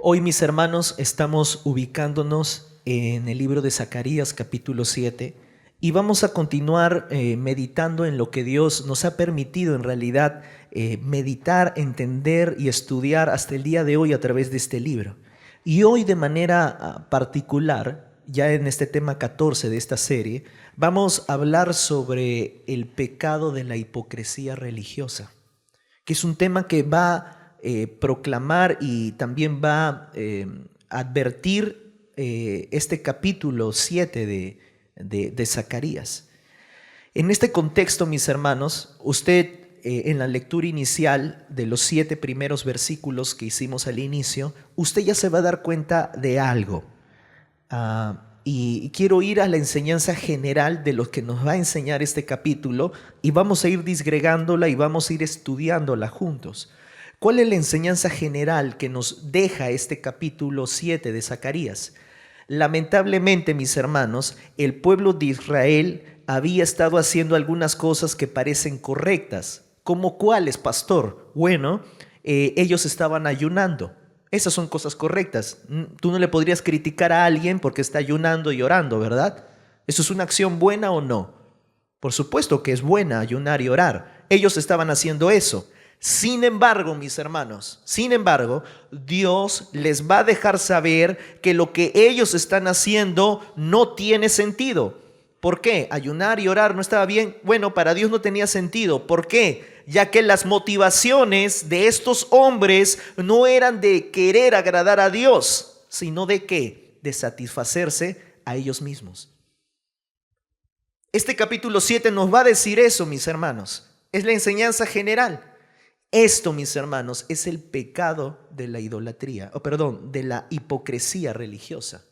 Hoy, mis hermanos, estamos ubicándonos en el libro de Zacarías, capítulo 7, y vamos a continuar meditando en lo que Dios nos ha permitido en realidad meditar, entender y estudiar hasta el día de hoy a través de este libro. Y hoy, de manera particular, ya en este tema 14 de esta serie, vamos a hablar sobre el pecado de la hipocresía religiosa, que es un tema que va a proclamar y también va a advertir este capítulo 7 de Zacarías. En este contexto, mis hermanos, usted en la lectura inicial de los 7 primeros versículos que hicimos al inicio, usted ya se va a dar cuenta de algo. Y quiero ir a la enseñanza general de lo que nos va a enseñar este capítulo y vamos a ir disgregándola y vamos a ir estudiándola juntos. ¿Cuál es la enseñanza general que nos deja este capítulo 7 de Zacarías? Lamentablemente, mis hermanos, el pueblo de Israel había estado haciendo algunas cosas que parecen correctas. ¿Cómo cuáles, pastor? Bueno, ellos estaban ayunando. Esas son cosas correctas. Tú no le podrías criticar a alguien porque está ayunando y orando, ¿verdad? ¿Eso es una acción buena o no? Por supuesto que es buena ayunar y orar. Ellos estaban haciendo eso. Sin embargo, mis hermanos, Dios les va a dejar saber que lo que ellos están haciendo no tiene sentido. ¿Por qué? Ayunar y orar no estaba bien. Bueno, para Dios no tenía sentido. ¿Por qué? Ya que las motivaciones de estos hombres no eran de querer agradar a Dios, sino de ¿qué? De satisfacerse a ellos mismos. Este capítulo 7 nos va a decir eso, mis hermanos. Es la enseñanza general. Esto, mis hermanos, es el pecado de la idolatría, de la hipocresía religiosa.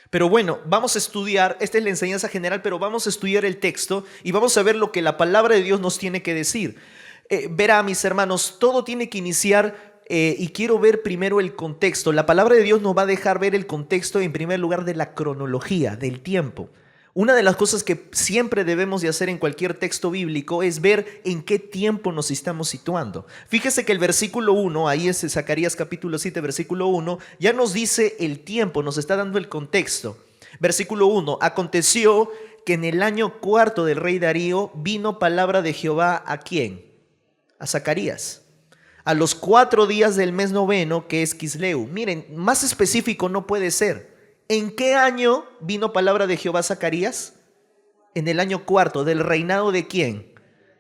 Pero bueno, vamos a estudiar, esta es la enseñanza general, pero vamos a estudiar el texto y vamos a ver lo que la palabra de Dios nos tiene que decir. Verá, mis hermanos, todo tiene que iniciar y quiero ver primero el contexto. La palabra de Dios nos va a dejar ver el contexto en primer lugar de la cronología, del tiempo. Una de las cosas que siempre debemos de hacer en cualquier texto bíblico es ver en qué tiempo nos estamos situando. Fíjese que el versículo 1, ahí es Zacarías capítulo 7, versículo 1, ya nos dice el tiempo, nos está dando el contexto. Versículo 1, aconteció que en el año 4 del rey Darío vino palabra de Jehová ¿a quién? A Zacarías. A los 4 días del mes noveno, que es Quisleu. Miren, más específico no puede ser. ¿En qué año vino palabra de Jehová a Zacarías? En el año 4, ¿del reinado de quién?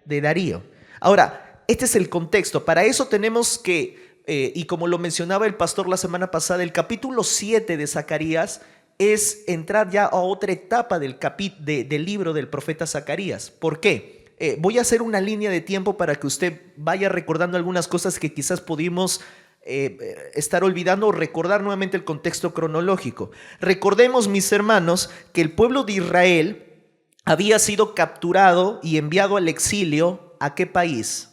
De Darío. Ahora, este es el contexto. Para eso tenemos que, y como lo mencionaba el pastor la semana pasada, el capítulo 7 de Zacarías es entrar ya a otra etapa del libro del profeta Zacarías. ¿Por qué? Voy a hacer una línea de tiempo para que usted vaya recordando algunas cosas que quizás pudimos estar olvidando o recordar nuevamente el contexto cronológico. Recordemos, mis hermanos, que el pueblo de Israel había sido capturado y enviado al exilio. ¿A qué país?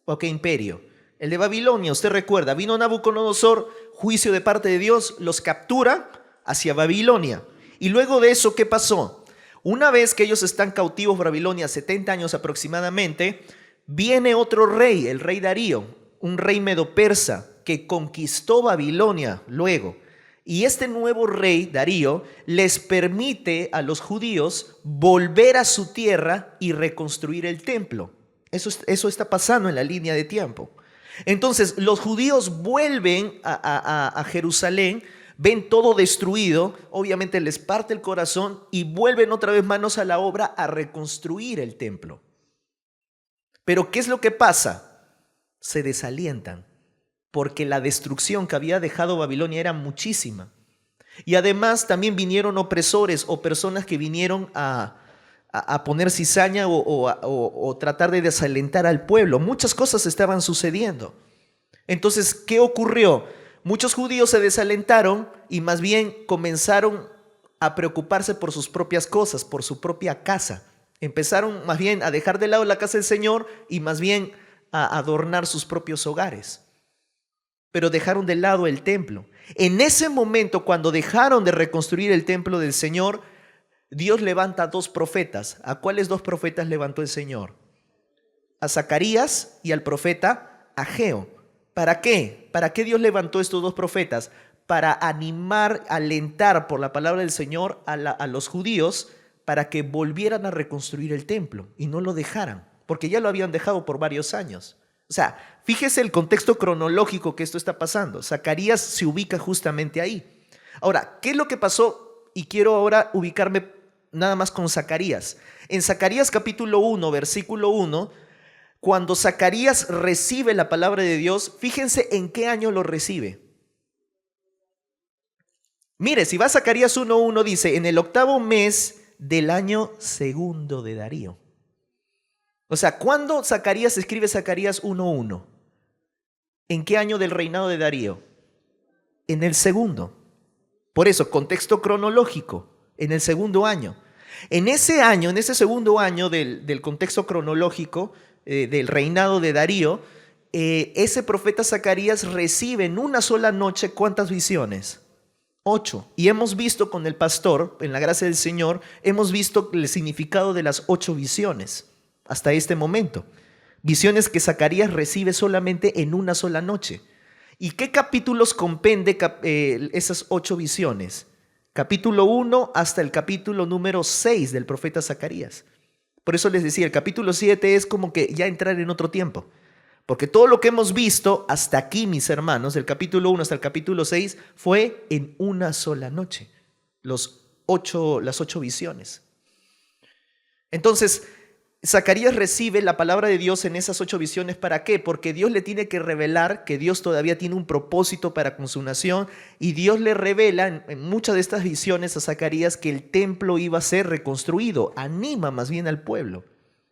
¿O a qué imperio? El de Babilonia. Usted recuerda, vino Nabucodonosor, juicio de parte de Dios, los captura hacia Babilonia. Y luego de eso, ¿qué pasó? Una vez que ellos están cautivos en Babilonia, 70 años aproximadamente, viene otro rey, el rey Darío, un rey medo-persa, que conquistó Babilonia luego. Y este nuevo rey, Darío, les permite a los judíos volver a su tierra y reconstruir el templo. Eso está pasando en la línea de tiempo. Entonces, los judíos vuelven a Jerusalén, ven todo destruido, obviamente les parte el corazón y vuelven otra vez manos a la obra a reconstruir el templo. Pero, ¿qué es lo que pasa? Se desalientan, porque la destrucción que había dejado Babilonia era muchísima. Y además también vinieron opresores o personas que vinieron a poner cizaña o tratar de desalentar al pueblo. Muchas cosas estaban sucediendo. Entonces, ¿qué ocurrió? Muchos judíos se desalentaron y más bien comenzaron a preocuparse por sus propias cosas, por su propia casa. Empezaron más bien a dejar de lado la casa del Señor y más bien a adornar sus propios hogares. Pero dejaron de lado el templo. En ese momento, cuando dejaron de reconstruir el templo del Señor, Dios levanta a 2 profetas. ¿A cuáles 2 profetas levantó el Señor? A Zacarías y al profeta Ageo. ¿Para qué? ¿Para qué Dios levantó estos dos profetas? Para animar, alentar por la palabra del Señor a los judíos para que volvieran a reconstruir el templo y no lo dejaran, porque ya lo habían dejado por varios años. O sea, fíjese el contexto cronológico que esto está pasando. Zacarías se ubica justamente ahí. Ahora, ¿qué es lo que pasó? Y quiero ahora ubicarme nada más con Zacarías. En Zacarías capítulo 1, versículo 1, cuando Zacarías recibe la palabra de Dios, fíjense en qué año lo recibe. Mire, si va a Zacarías 1:1 dice, en el 8º mes del año segundo de Darío. O sea, ¿cuándo Zacarías escribe Zacarías 1:1? ¿En qué año del reinado de Darío? En el segundo. Por eso, contexto cronológico, en el segundo año. En ese año, en ese segundo año del contexto cronológico del reinado de Darío, ese profeta Zacarías recibe en una sola noche, ¿cuántas visiones? 8. Y hemos visto con el pastor, en la gracia del Señor, hemos visto el significado de las 8 visiones hasta este momento. Visiones que Zacarías recibe solamente en una sola noche. ¿Y qué capítulos compende esas 8 visiones? Capítulo 1 hasta el capítulo número 6 del profeta Zacarías. Por eso les decía, el capítulo 7 es como que ya entrar en otro tiempo. Porque todo lo que hemos visto hasta aquí, mis hermanos, del capítulo 1 hasta el capítulo 6, fue en una sola noche. Las 8 visiones. Entonces, Zacarías recibe la palabra de Dios en esas 8 visiones. ¿Para qué? Porque Dios le tiene que revelar que Dios todavía tiene un propósito para con su nación, y Dios le revela en muchas de estas visiones a Zacarías que el templo iba a ser reconstruido. Anima más bien al pueblo.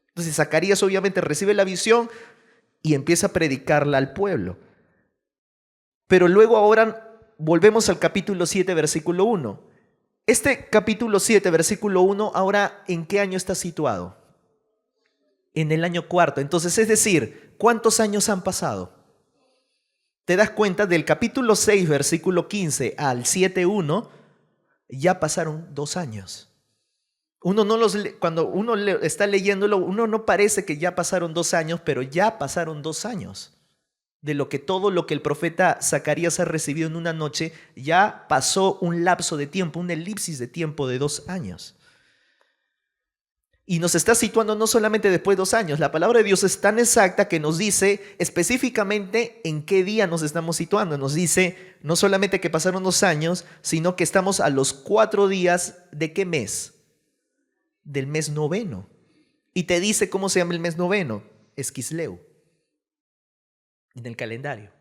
Entonces Zacarías obviamente recibe la visión y empieza a predicarla al pueblo. Pero luego ahora volvemos al capítulo 7, versículo 1. Este capítulo 7, versículo 1, ahora ¿en qué año está situado? En el año 4. Entonces, es decir, ¿cuántos años han pasado? Te das cuenta, del capítulo 6, versículo 15 al 7:1, ya pasaron 2 años. Cuando uno está leyéndolo, uno no parece que ya pasaron 2 años, pero ya pasaron 2 años. De todo lo que el profeta Zacarías ha recibido en una noche, ya pasó un lapso de tiempo, un elipsis de tiempo de 2 años. Y nos está situando no solamente después de 2 años, la palabra de Dios es tan exacta que nos dice específicamente en qué día nos estamos situando. Nos dice no solamente que pasaron 2 años, sino que estamos a los 4 días ¿de qué mes? Del mes noveno. Y te dice cómo se llama el mes noveno, es Quisleu, en el calendario.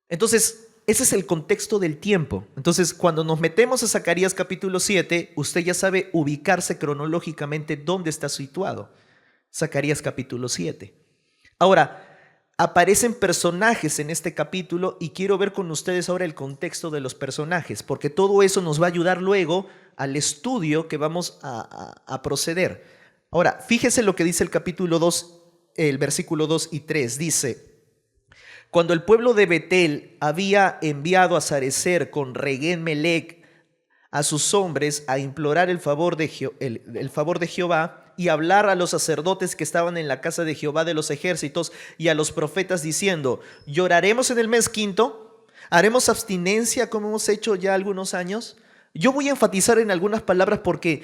Entonces, ese es el contexto del tiempo. Entonces, cuando nos metemos a Zacarías capítulo 7, usted ya sabe ubicarse cronológicamente dónde está situado. Zacarías capítulo 7. Ahora, aparecen personajes en este capítulo y quiero ver con ustedes ahora el contexto de los personajes, porque todo eso nos va a ayudar luego al estudio que vamos a proceder. Ahora, fíjese lo que dice el capítulo 2, el versículo 2 y 3. Dice: cuando el pueblo de Betel había enviado a Sarecer con Regem-melech a sus hombres a implorar el favor de Jehová y hablar a los sacerdotes que estaban en la casa de Jehová de los ejércitos y a los profetas diciendo: lloraremos en el mes quinto, haremos abstinencia como hemos hecho ya algunos años. Yo voy a enfatizar en algunas palabras porque,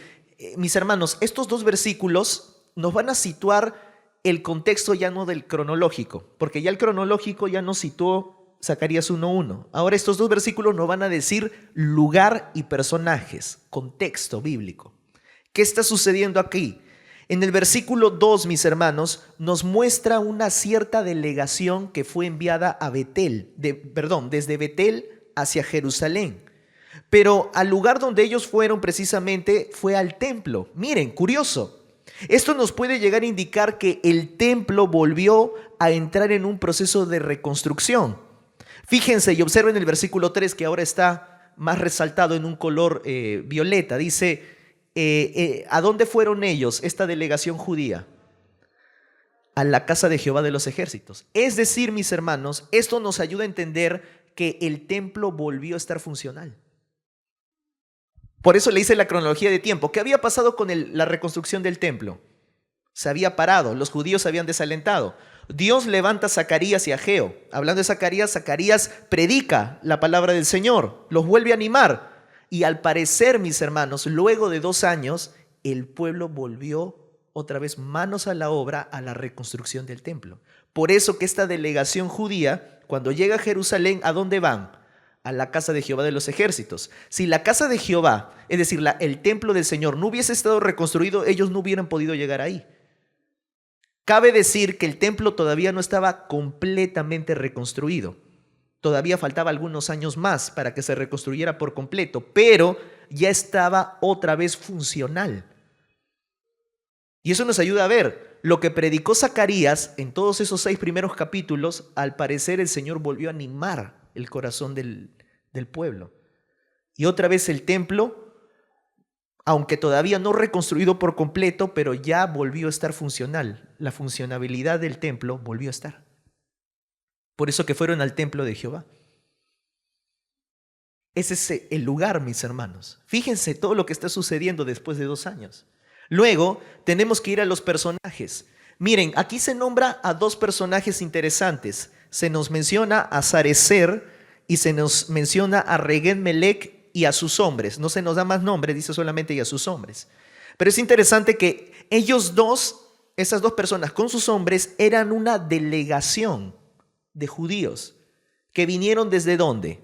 mis hermanos, estos 2 versículos nos van a situar el contexto ya no del cronológico, porque ya el cronológico ya nos situó Zacarías 1:1. Ahora estos 2 versículos nos van a decir lugar y personajes, contexto bíblico. ¿Qué está sucediendo aquí? En el versículo 2, mis hermanos, nos muestra una cierta delegación que fue enviada a desde Betel hacia Jerusalén. Pero al lugar donde ellos fueron precisamente fue al templo. Miren, curioso. Esto nos puede llegar a indicar que el templo volvió a entrar en un proceso de reconstrucción. Fíjense y observen el versículo 3, que ahora está más resaltado en un color violeta. Dice, ¿a dónde fueron ellos, esta delegación judía? A la casa de Jehová de los ejércitos. Es decir, mis hermanos, esto nos ayuda a entender que el templo volvió a estar funcional. Por eso le hice la cronología de tiempo. ¿Qué había pasado con la reconstrucción del templo? Se había parado, los judíos se habían desalentado. Dios levanta a Zacarías y a Ageo. Hablando de Zacarías, Zacarías predica la palabra del Señor, los vuelve a animar. Y al parecer, mis hermanos, luego de 2 años, el pueblo volvió otra vez manos a la obra a la reconstrucción del templo. Por eso que esta delegación judía, cuando llega a Jerusalén, ¿a dónde van? A la casa de Jehová de los ejércitos. Si la casa de Jehová, es decir, el templo del Señor, no hubiese estado reconstruido, ellos no hubieran podido llegar ahí. Cabe decir que el templo todavía no estaba completamente reconstruido. Todavía faltaba algunos años más para que se reconstruyera por completo, pero ya estaba otra vez funcional. Y eso nos ayuda a ver lo que predicó Zacarías en todos esos 6 primeros capítulos. Al parecer el Señor volvió a animar el corazón del pueblo. Y otra vez el templo, aunque todavía no reconstruido por completo, pero ya volvió a estar funcional. La funcionabilidad del templo volvió a estar. Por eso que fueron al templo de Jehová. Ese es el lugar, mis hermanos. Fíjense todo lo que está sucediendo después de 2 años. Luego tenemos que ir a los personajes. Miren, aquí se nombra a 2 personajes interesantes. Se nos menciona a Sarecer y se nos menciona a Regem-Melech y a sus hombres. No se nos da más nombres, dice solamente y a sus hombres. Pero es interesante que ellos dos, esas 2 personas con sus hombres, eran una delegación de judíos que vinieron ¿desde dónde?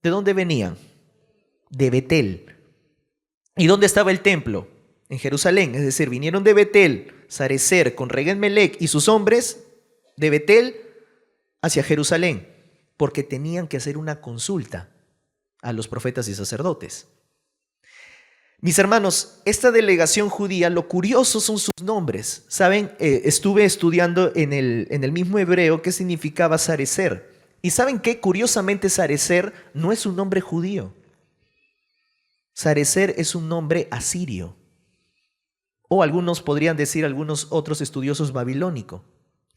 ¿De dónde venían? De Betel. ¿Y dónde estaba el templo? En Jerusalén. Es decir, vinieron de Betel, Sarecer con Regem-Melech y sus hombres de Betel hacia Jerusalén, porque tenían que hacer una consulta a los profetas y sacerdotes. Mis hermanos, esta delegación judía, lo curioso son sus nombres. ¿Saben? Estuve estudiando en el mismo hebreo qué significaba Sarecer. ¿Y saben qué? Curiosamente, Sarecer no es un nombre judío. Sarecer es un nombre asirio. O algunos podrían decir, algunos otros estudiosos, babilónico.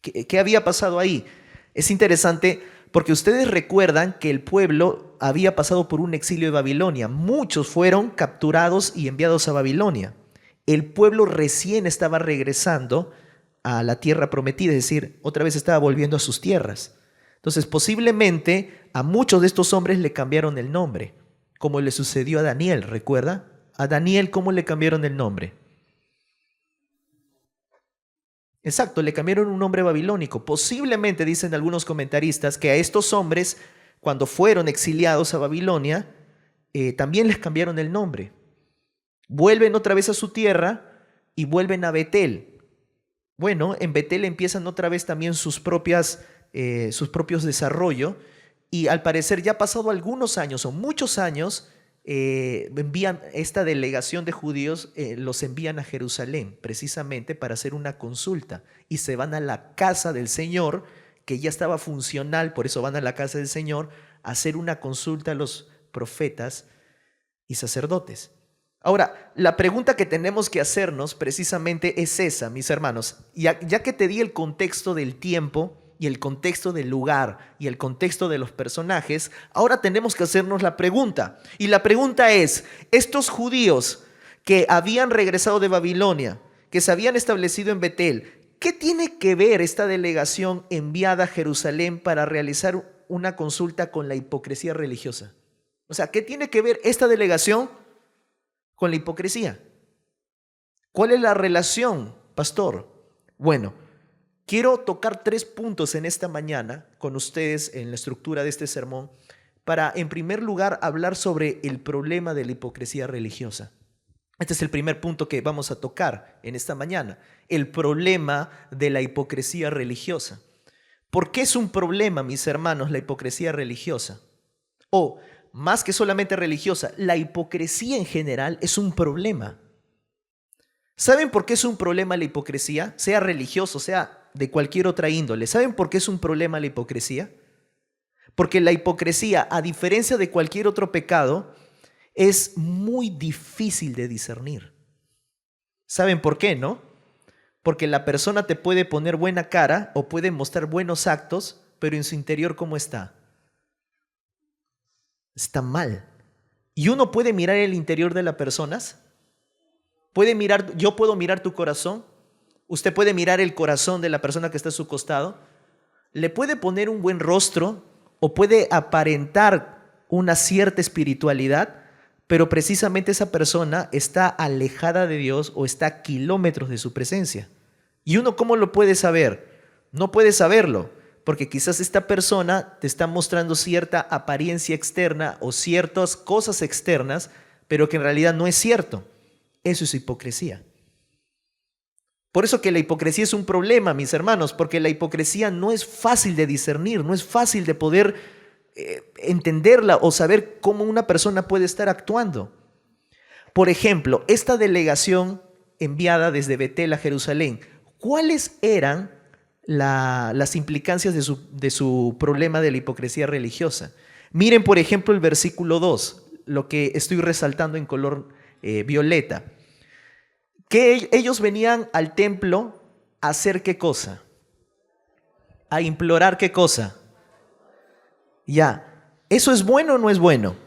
¿Qué había pasado ahí? Es interesante porque ustedes recuerdan que el pueblo había pasado por un exilio de Babilonia. Muchos fueron capturados y enviados a Babilonia. El pueblo recién estaba regresando a la tierra prometida, es decir, otra vez estaba volviendo a sus tierras. Entonces, posiblemente a muchos de estos hombres le cambiaron el nombre, como le sucedió a Daniel, ¿recuerda? A Daniel, ¿cómo le cambiaron el nombre? Exacto, le cambiaron un nombre babilónico. Posiblemente, dicen algunos comentaristas, que a estos hombres, cuando fueron exiliados a Babilonia, también les cambiaron el nombre. Vuelven otra vez a su tierra y vuelven a Betel. Bueno, en Betel empiezan otra vez también sus propios desarrollos, y al parecer ya pasado algunos años o muchos años, envían esta delegación de judíos, los envían a Jerusalén precisamente para hacer una consulta, y se van a la casa del Señor, que ya estaba funcional. Por eso van a la casa del Señor a hacer una consulta a los profetas y sacerdotes. Ahora, la pregunta que tenemos que hacernos precisamente es esa, mis hermanos. Ya que te di el contexto del tiempo y el contexto del lugar y el contexto de los personajes, ahora tenemos que hacernos la pregunta. Y la pregunta es, estos judíos que habían regresado de Babilonia, que se habían establecido en Betel, ¿qué tiene que ver esta delegación enviada a Jerusalén para realizar una consulta con la hipocresía religiosa? O sea, ¿qué tiene que ver esta delegación con la hipocresía? ¿Cuál es la relación, pastor? Bueno, quiero tocar 3 puntos en esta mañana con ustedes en la estructura de este sermón para, en primer lugar, hablar sobre el problema de la hipocresía religiosa. Este es el primer punto que vamos a tocar en esta mañana, el problema de la hipocresía religiosa. ¿Por qué es un problema, mis hermanos, la hipocresía religiosa? O, más que solamente religiosa, la hipocresía en general es un problema. ¿Saben por qué es un problema la hipocresía? Sea religioso, sea de cualquier otra índole. ¿Saben por qué es un problema la hipocresía? Porque la hipocresía, a diferencia de cualquier otro pecado, es muy difícil de discernir. ¿Saben por qué, no? Porque la persona te puede poner buena cara o puede mostrar buenos actos, pero en su interior, ¿cómo está? Está mal. ¿Y uno puede mirar el interior de las personas? ¿Yo puedo mirar tu corazón? Usted puede mirar el corazón de la persona que está a su costado, le puede poner un buen rostro o puede aparentar una cierta espiritualidad, pero precisamente esa persona está alejada de Dios o está a kilómetros de su presencia. ¿Y uno cómo lo puede saber? No puede saberlo, porque quizás esta persona te está mostrando cierta apariencia externa o ciertas cosas externas, pero que en realidad no es cierto. Eso es hipocresía. Por eso que la hipocresía es un problema, mis hermanos, porque la hipocresía no es fácil de discernir, no es fácil de poder entenderla o saber cómo una persona puede estar actuando. Por ejemplo, esta delegación enviada desde Betel a Jerusalén, ¿cuáles eran las implicancias de su problema de la hipocresía religiosa? Miren, por ejemplo, el versículo 2, lo que estoy resaltando en color violeta. Que ellos venían al templo a hacer ¿qué cosa? A implorar ¿qué cosa? Ya, ¿eso es bueno o no es bueno?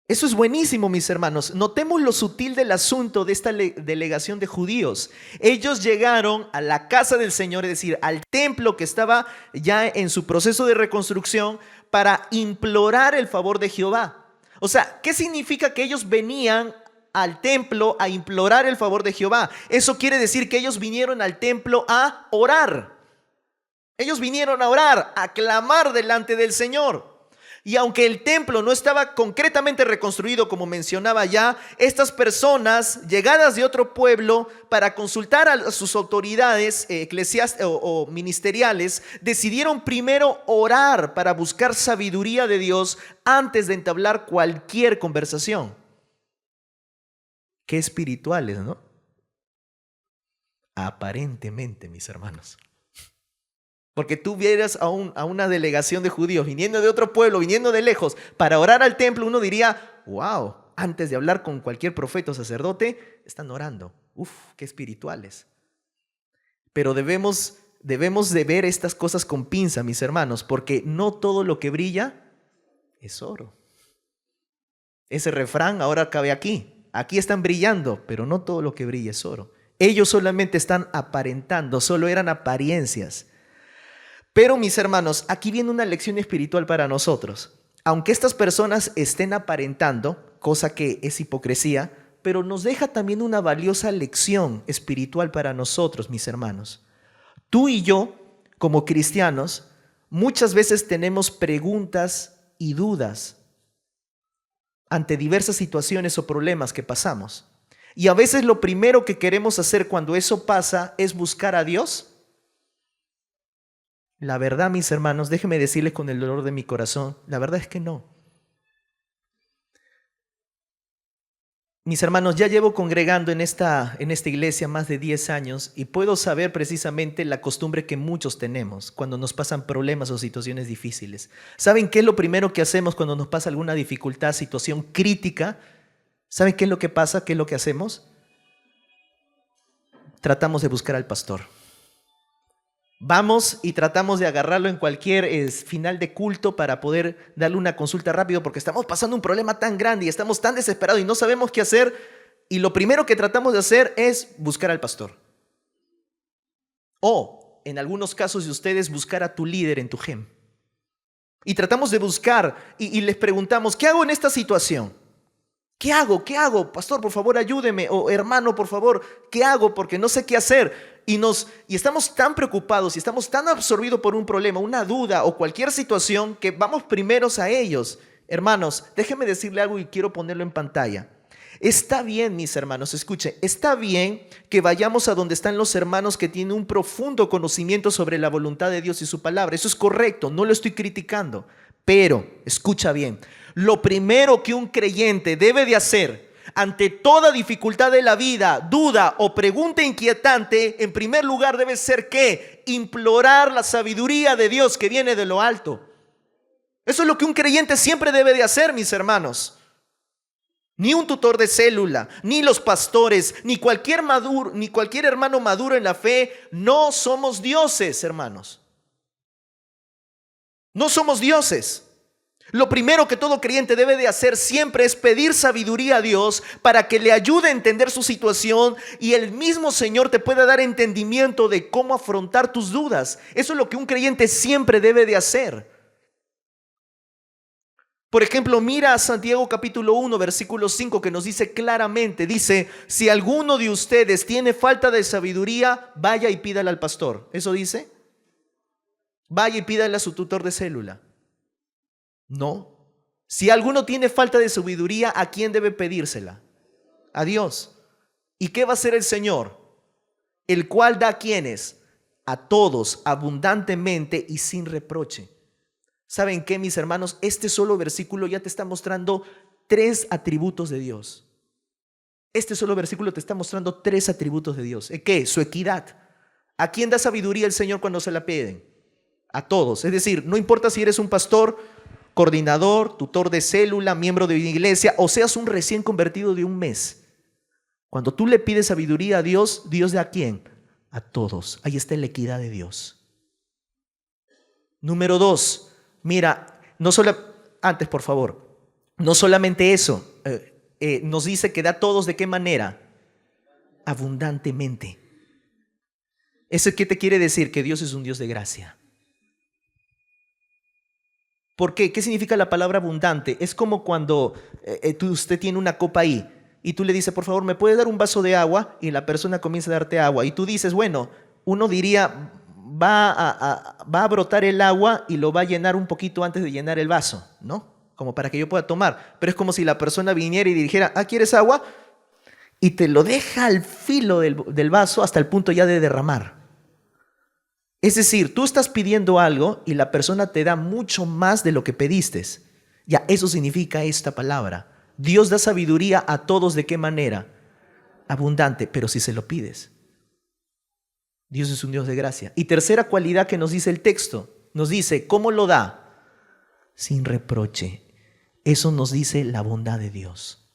Eso es buenísimo, mis hermanos. Notemos lo sutil del asunto de esta delegación de judíos. Ellos llegaron a la casa del Señor, es decir, al templo que estaba ya en su proceso de reconstrucción, para implorar el favor de Jehová. O sea, ¿qué significa que ellos venían al templo a implorar el favor de Jehová? Eso quiere decir que ellos vinieron al templo a orar. Ellos vinieron a orar, a clamar delante del Señor. Y aunque el templo no estaba concretamente reconstruido, como mencionaba ya, estas personas llegadas de otro pueblo para consultar a sus autoridades eclesiásticas o ministeriales, decidieron primero orar para buscar sabiduría de Dios antes de entablar cualquier conversación. Qué espirituales, ¿no? Aparentemente, mis hermanos. Porque tú vieras a una delegación de judíos viniendo de otro pueblo, viniendo de lejos, para orar al templo, uno diría, wow, antes de hablar con cualquier profeta o sacerdote, están orando. Uf, qué espirituales. Pero debemos de ver estas cosas con pinza, mis hermanos, porque no todo lo que brilla es oro. Ese refrán ahora cabe aquí. Aquí están brillando, pero no todo lo que brilla es oro. Ellos solamente están aparentando, solo eran apariencias. Pero mis hermanos, aquí viene una lección espiritual para nosotros. Aunque estas personas estén aparentando, cosa que es hipocresía, pero nos deja también una valiosa lección espiritual para nosotros, mis hermanos. Tú y yo, como cristianos, muchas veces tenemos preguntas y dudas ante diversas situaciones o problemas que pasamos. Y a veces lo primero que queremos hacer cuando eso pasa es buscar a Dios. La verdad, mis hermanos, déjenme decirles con el dolor de mi corazón, la verdad es que no. Mis hermanos, ya llevo congregando en esta iglesia más de 10 años y puedo saber precisamente la costumbre que muchos tenemos cuando nos pasan problemas o situaciones difíciles. ¿Saben qué es lo primero que hacemos cuando nos pasa alguna dificultad, situación crítica? ¿Saben qué es lo que pasa? ¿Qué es lo que hacemos? Tratamos de buscar al pastor. Vamos y tratamos de agarrarlo en cualquier final de culto para poder darle una consulta rápido porque estamos pasando un problema tan grande y estamos tan desesperados y no sabemos qué hacer. Y lo primero que tratamos de hacer es buscar al pastor. O, en algunos casos de ustedes, buscar a tu líder en tu gem. Y tratamos de buscar y les preguntamos, ¿qué hago en esta situación? ¿Qué hago? ¿Qué hago? Pastor, por favor, ayúdeme. O hermano, por favor, ¿qué hago? Porque no sé qué hacer. Y estamos tan preocupados y estamos tan absorbidos por un problema, una duda o cualquier situación que vamos primeros a ellos. Hermanos, déjenme decirle algo y quiero ponerlo en pantalla. Está bien, mis hermanos, escuchen, está bien que vayamos a donde están los hermanos que tienen un profundo conocimiento sobre la voluntad de Dios y su palabra. Eso es correcto, no lo estoy criticando. Pero, escucha bien, lo primero que un creyente debe de hacer ante toda dificultad de la vida, duda o pregunta inquietante, en primer lugar debe ser ¿qué? Implorar la sabiduría de Dios que viene de lo alto. Eso es lo que un creyente siempre debe de hacer, mis hermanos. Ni un tutor de célula, ni los pastores, ni cualquier hermano maduro en la fe, no somos dioses, hermanos. No somos dioses. Lo primero que todo creyente debe de hacer siempre es pedir sabiduría a Dios para que le ayude a entender su situación y el mismo Señor te pueda dar entendimiento de cómo afrontar tus dudas. Eso es lo que un creyente siempre debe de hacer. Por ejemplo, mira a Santiago capítulo 1, versículo 5 que nos dice claramente, dice, si alguno de ustedes tiene falta de sabiduría, vaya y pídala al pastor. ¿Eso dice? Vaya y pídala a su tutor de célula. No. Si alguno tiene falta de sabiduría, ¿a quién debe pedírsela? A Dios. ¿Y qué va a hacer el Señor? El cual da a quienes, a todos, abundantemente y sin reproche. ¿Saben qué, mis hermanos? Este solo versículo ya te está mostrando 3 atributos de Dios. Este solo versículo te está mostrando 3 atributos de Dios. ¿Qué? Su equidad. ¿A quién da sabiduría el Señor cuando se la piden? A todos. Es decir, no importa si eres un pastor, coordinador, tutor de célula, miembro de una iglesia o seas un recién convertido de un mes. Cuando tú le pides sabiduría a Dios, ¿Dios da a quién? A todos. Ahí está la equidad de Dios. Número 2. Mira, antes por favor, no solamente eso, nos dice que da a todos ¿de qué manera? Abundantemente. ¿Eso qué te quiere decir? Que Dios es un Dios de gracia. ¿Por qué? ¿Qué significa la palabra abundante? Es como cuando usted tiene una copa ahí y tú le dices, por favor, ¿me puedes dar un vaso de agua? Y la persona comienza a darte agua y tú dices, bueno, uno diría, va a brotar el agua y lo va a llenar un poquito antes de llenar el vaso, ¿no? Como para que yo pueda tomar. Pero es como si la persona viniera y dijera, ¿quieres agua? Y te lo deja al filo del vaso hasta el punto ya de derramar. Es decir, tú estás pidiendo algo y la persona te da mucho más de lo que pediste. Ya, eso significa esta palabra. Dios da sabiduría a todos, ¿de qué manera? Abundante, pero si se lo pides. Dios es un Dios de gracia. Y tercera cualidad que nos dice el texto, nos dice, ¿cómo lo da? Sin reproche. Eso nos dice la bondad de Dios.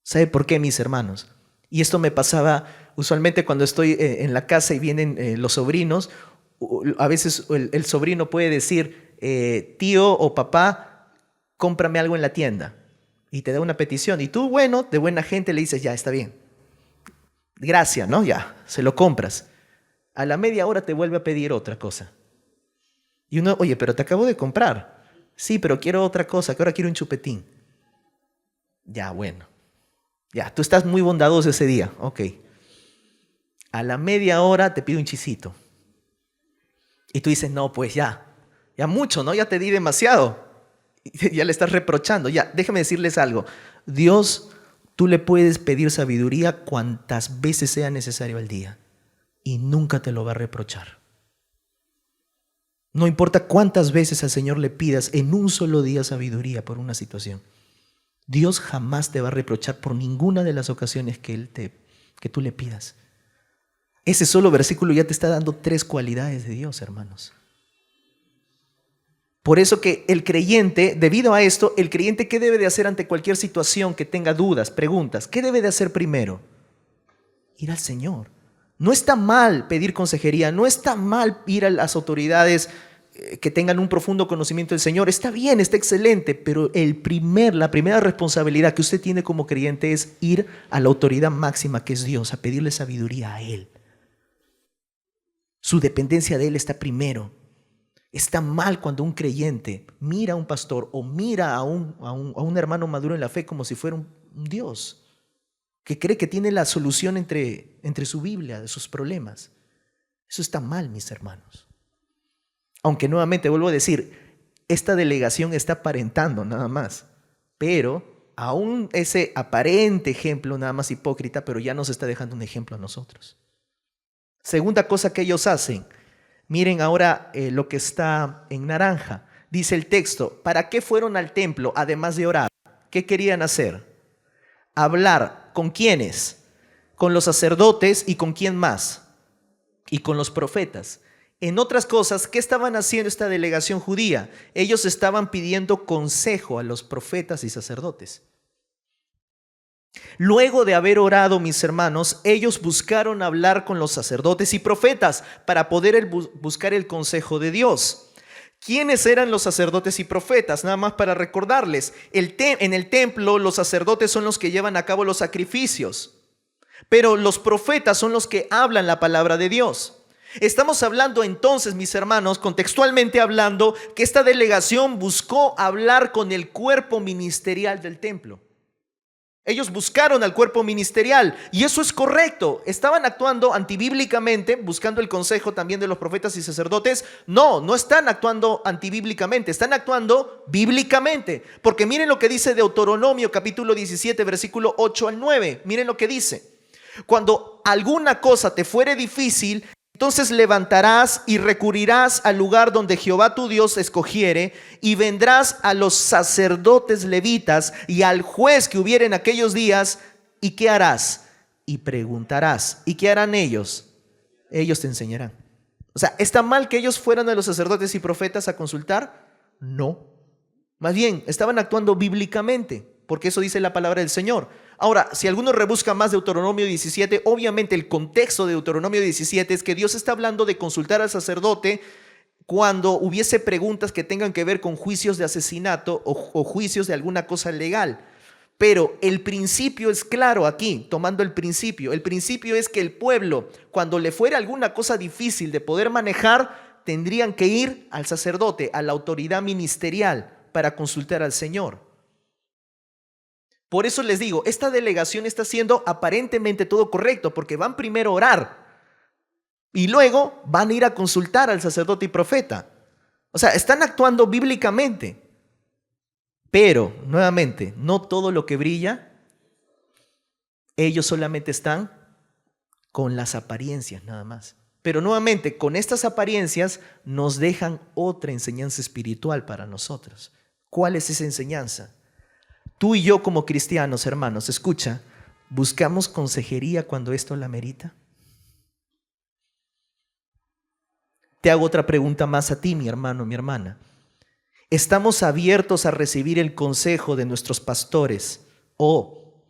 ¿Sabe por qué, mis hermanos? Y esto me pasaba usualmente cuando estoy en la casa y vienen los sobrinos. A veces el sobrino puede decir, tío o papá, cómprame algo en la tienda. Y te da una petición. Y tú, bueno, de buena gente le dices, ya, está bien. Gracias, ¿no? Ya, se lo compras. A la media hora te vuelve a pedir otra cosa. Y uno, oye, pero te acabo de comprar. Sí, pero quiero otra cosa, que ahora quiero un chupetín. Ya, bueno. Ya, tú estás muy bondadoso ese día. Ok. A la media hora te pide un chisito. Y tú dices, no, pues ya mucho, ¿no? Ya te di demasiado. Ya le estás reprochando. Ya, déjame decirles algo. Dios, tú le puedes pedir sabiduría cuantas veces sea necesario al día. Y nunca te lo va a reprochar. No importa cuántas veces al Señor le pidas en un solo día sabiduría por una situación. Dios jamás te va a reprochar por ninguna de las ocasiones que tú le pidas. Ese solo versículo ya te está dando 3 cualidades de Dios, hermanos. Por eso que el creyente, debido a esto, el creyente, ¿qué debe de hacer ante cualquier situación que tenga dudas, preguntas? ¿Qué debe de hacer primero? Ir al Señor. No está mal pedir consejería, no está mal ir a las autoridades que tengan un profundo conocimiento del Señor. Está bien, está excelente, pero la primera responsabilidad que usted tiene como creyente es ir a la autoridad máxima que es Dios, a pedirle sabiduría a Él. Su dependencia de Él está primero. Está mal cuando un creyente mira a un pastor o mira a un hermano maduro en la fe como si fuera un Dios, que cree que tiene la solución entre su Biblia, de sus problemas. Eso está mal, mis hermanos. Aunque nuevamente vuelvo a decir, esta delegación está aparentando nada más, pero aún ese aparente ejemplo nada más hipócrita, pero ya nos está dejando un ejemplo a nosotros. Segunda cosa que ellos hacen, miren ahora lo que está en naranja. Dice el texto, ¿para qué fueron al templo además de orar? ¿Qué querían hacer? Hablar. ¿Con quiénes? Con los sacerdotes y con quién más. Y con los profetas. En otras cosas, ¿qué estaban haciendo esta delegación judía? Ellos estaban pidiendo consejo a los profetas y sacerdotes. Luego de haber orado, mis hermanos, ellos buscaron hablar con los sacerdotes y profetas para poder buscar el consejo de Dios. ¿Quiénes eran los sacerdotes y profetas? Nada más para recordarles. En el templo los sacerdotes son los que llevan a cabo los sacrificios, pero los profetas son los que hablan la palabra de Dios. Estamos hablando entonces, mis hermanos, contextualmente hablando, que esta delegación buscó hablar con el cuerpo ministerial del templo. Ellos buscaron al cuerpo ministerial y eso es correcto. ¿Estaban actuando antibíblicamente, buscando el consejo también de los profetas y sacerdotes? No, no están actuando antibíblicamente, están actuando bíblicamente. Porque miren lo que dice Deuteronomio capítulo 17, versículo 8 al 9. Miren lo que dice. Cuando alguna cosa te fuere difícil, entonces levantarás y recurrirás al lugar donde Jehová tu Dios escogiere, y vendrás a los sacerdotes levitas y al juez que hubiere en aquellos días, ¿y qué harás? Y preguntarás. ¿Y qué harán ellos? Ellos te enseñarán. O sea, ¿está mal que ellos fueran a los sacerdotes y profetas a consultar? No. Más bien, estaban actuando bíblicamente, porque eso dice la palabra del Señor. Ahora, si alguno rebusca más Deuteronomio 17, obviamente el contexto de Deuteronomio 17 es que Dios está hablando de consultar al sacerdote cuando hubiese preguntas que tengan que ver con juicios de asesinato o juicios de alguna cosa legal. Pero el principio es claro aquí, tomando el principio. El principio es que el pueblo, cuando le fuera alguna cosa difícil de poder manejar, tendrían que ir al sacerdote, a la autoridad ministerial, para consultar al Señor. Por eso les digo, esta delegación está haciendo aparentemente todo correcto, porque van primero a orar y luego van a ir a consultar al sacerdote y profeta. O sea, están actuando bíblicamente. Pero, nuevamente, no todo lo que brilla, ellos solamente están con las apariencias nada más. Pero nuevamente, con estas apariencias nos dejan otra enseñanza espiritual para nosotros. ¿Cuál es esa enseñanza? Tú y yo como cristianos, hermanos, escucha, ¿buscamos consejería cuando esto la merita? Te hago otra pregunta más a ti, mi hermano, mi hermana. ¿Estamos abiertos a recibir el consejo de nuestros pastores o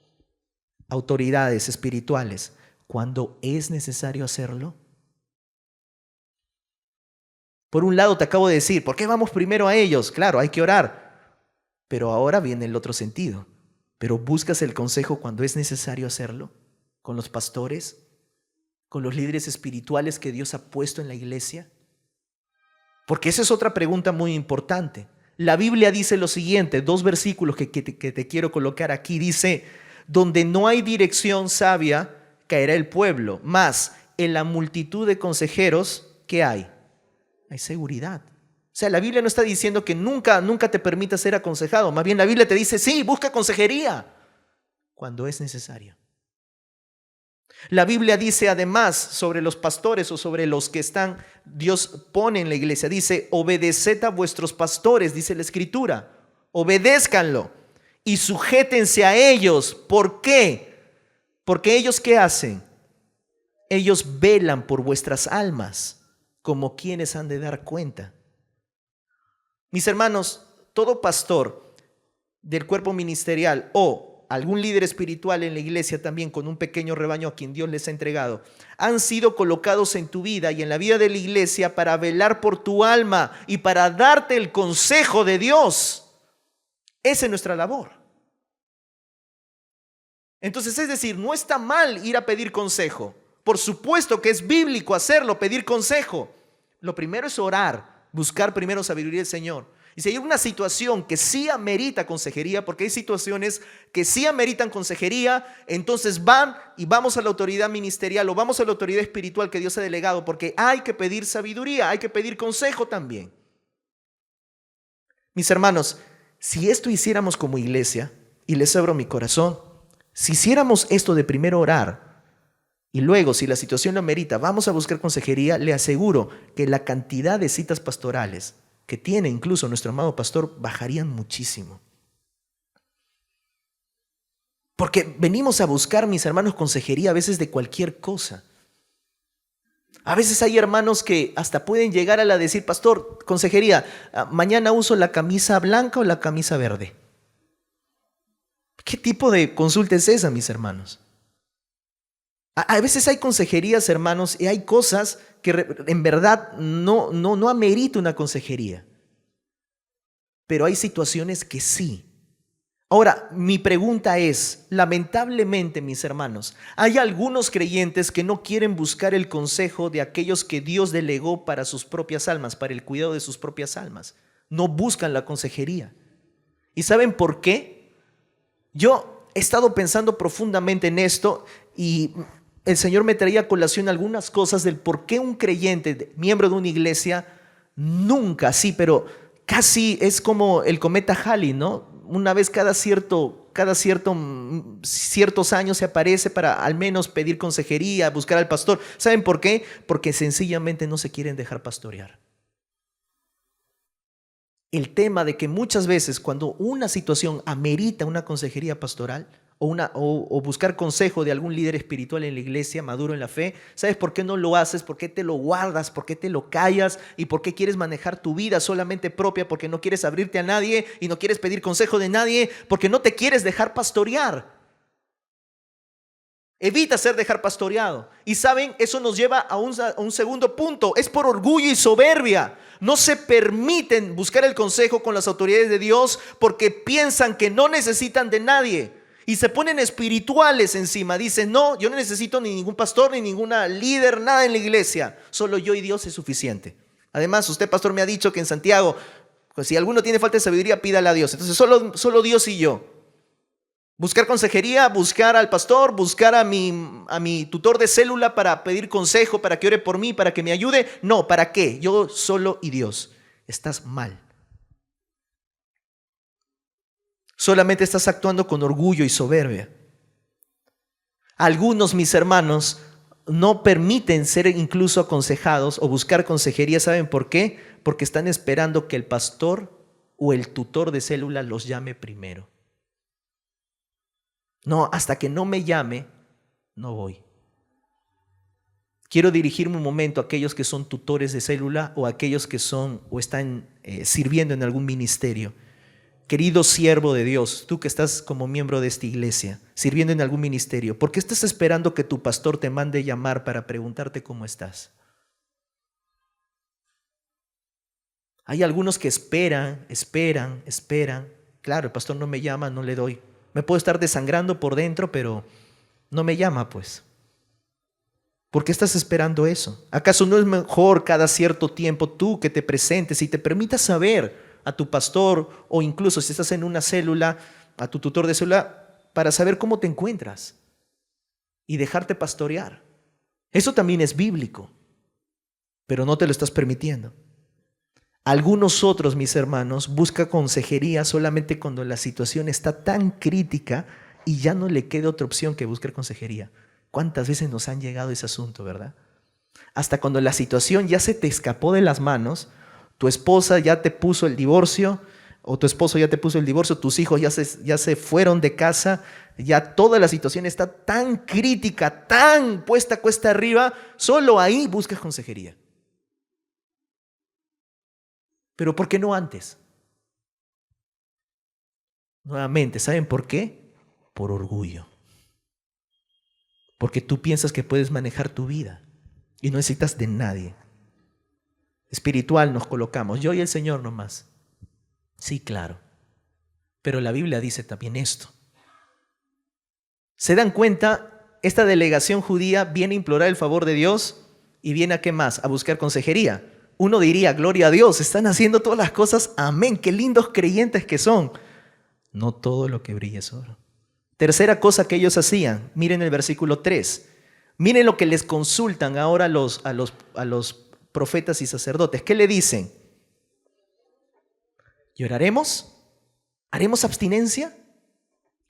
autoridades espirituales cuando es necesario hacerlo? Por un lado te acabo de decir, ¿por qué vamos primero a ellos? Claro, hay que orar. Pero ahora viene el otro sentido. ¿Pero buscas el consejo cuando es necesario hacerlo? ¿Con los pastores? ¿Con los líderes espirituales que Dios ha puesto en la iglesia? Porque esa es otra pregunta muy importante. La Biblia dice lo siguiente, 2 versículos que te quiero colocar aquí. Dice, donde no hay dirección sabia, caerá el pueblo. Mas en la multitud de consejeros, ¿qué hay? Hay seguridad. O sea, la Biblia no está diciendo que nunca te permita ser aconsejado. Más bien la Biblia te dice, sí, busca consejería cuando es necesario. La Biblia dice además sobre los pastores o sobre los que Dios pone en la iglesia. Dice, obedeced a vuestros pastores, dice la Escritura. Obedézcanlo y sujétense a ellos. ¿Por qué? Porque ellos, ¿qué hacen? Ellos velan por vuestras almas como quienes han de dar cuenta. Mis hermanos, todo pastor del cuerpo ministerial o algún líder espiritual en la iglesia también con un pequeño rebaño a quien Dios les ha entregado, han sido colocados en tu vida y en la vida de la iglesia para velar por tu alma y para darte el consejo de Dios. Esa es nuestra labor. Entonces, es decir, no está mal ir a pedir consejo. Por supuesto que es bíblico hacerlo, pedir consejo. Lo primero es orar. Buscar primero sabiduría del Señor. Y si hay una situación que sí amerita consejería, porque hay situaciones que sí ameritan consejería, entonces vamos a la autoridad ministerial o vamos a la autoridad espiritual que Dios ha delegado, porque hay que pedir sabiduría, hay que pedir consejo también. Mis hermanos, si esto hiciéramos como iglesia, y les abro mi corazón, si hiciéramos esto de primero orar, y luego, si la situación lo amerita, vamos a buscar consejería, le aseguro que la cantidad de citas pastorales que tiene incluso nuestro amado pastor bajarían muchísimo. Porque venimos a buscar, mis hermanos, consejería a veces de cualquier cosa. A veces hay hermanos que hasta pueden llegar a decir, pastor, consejería, mañana uso la camisa blanca o la camisa verde. ¿Qué tipo de consulta es esa, mis hermanos? A veces hay consejerías, hermanos, y hay cosas que en verdad no amerita una consejería. pero hay situaciones que sí. Ahora, mi pregunta es, lamentablemente, mis hermanos, hay algunos creyentes que no quieren buscar el consejo de aquellos que Dios delegó para sus propias almas, para el cuidado de sus propias almas. No buscan la consejería. ¿Y saben por qué? Yo he estado pensando profundamente en esto y el Señor me traía a colación algunas cosas del por qué un creyente, miembro de una iglesia, nunca, sí, pero casi es como el cometa Halley, ¿no? Una vez cada ciertos años se aparece para al menos pedir consejería, buscar al pastor. ¿Saben por qué? Porque sencillamente no se quieren dejar pastorear. El tema de que muchas veces cuando una situación amerita una consejería pastoral o buscar consejo de algún líder espiritual en la iglesia, maduro en la fe, ¿sabes por qué no lo haces? ¿Por qué te lo guardas? ¿Por qué te lo callas? ¿Y por qué quieres manejar tu vida solamente propia? Porque no quieres abrirte a nadie y no quieres pedir consejo de nadie, porque no te quieres dejar pastorear. Evita dejar pastoreado. Y saben, eso nos lleva a un segundo punto. Es por orgullo y soberbia. No se permiten buscar el consejo con las autoridades de Dios porque piensan que no necesitan de nadie. Y se ponen espirituales encima. Dicen, no, yo no necesito ni ningún pastor, ni ninguna líder, nada en la iglesia. Solo yo y Dios es suficiente. Además, usted, pastor, me ha dicho que en Santiago, pues, si alguno tiene falta de sabiduría, pídale a Dios. Entonces, solo Dios y yo. Buscar consejería, buscar al pastor, buscar a mi tutor de célula para pedir consejo, para que ore por mí, para que me ayude. No, ¿para qué? Yo solo y Dios. Estás mal. Solamente estás actuando con orgullo y soberbia. Algunos, mis hermanos, no permiten ser incluso aconsejados o buscar consejería. ¿Saben por qué? Porque están esperando que el pastor o el tutor de célula los llame primero. No, hasta que no me llame, no voy. Quiero dirigirme un momento a aquellos que son tutores de célula o a aquellos que son o están sirviendo en algún ministerio. Querido siervo de Dios, tú que estás como miembro de esta iglesia, sirviendo en algún ministerio, ¿por qué estás esperando que tu pastor te mande llamar para preguntarte cómo estás? Hay algunos que esperan. Claro, el pastor no me llama, no le doy. Me puedo estar desangrando por dentro, pero no me llama, pues. ¿Por qué estás esperando eso? ¿Acaso no es mejor cada cierto tiempo tú que te presentes y te permitas saber a tu pastor o incluso si estás en una célula, a tu tutor de célula, para saber cómo te encuentras y dejarte pastorear? Eso también es bíblico, pero no te lo estás permitiendo. Algunos otros, mis hermanos, buscan consejería solamente cuando la situación está tan crítica y ya no le queda otra opción que buscar consejería. ¿Cuántas veces nos han llegado ese asunto, verdad? Hasta cuando la situación ya se te escapó de las manos, tu esposa ya te puso el divorcio o tu esposo ya te puso el divorcio, tus hijos ya se fueron de casa, ya toda la situación está tan crítica, tan puesta cuesta arriba, solo ahí buscas consejería. Pero ¿por qué no antes? Nuevamente, ¿saben por qué? Por orgullo. Porque tú piensas que puedes manejar tu vida y no necesitas de nadie. Espiritual nos colocamos, yo y el Señor nomás. Sí, claro. Pero la Biblia dice también esto. ¿Se dan cuenta? Esta delegación judía viene a implorar el favor de Dios y viene a ¿qué más? A buscar consejería. Uno diría, gloria a Dios, están haciendo todas las cosas, amén, qué lindos creyentes que son. No todo lo que brilla es oro. Tercera cosa que ellos hacían, miren el versículo 3. Miren lo que les consultan ahora a los profetas y sacerdotes. ¿Qué le dicen? ¿Lloraremos? ¿Haremos abstinencia?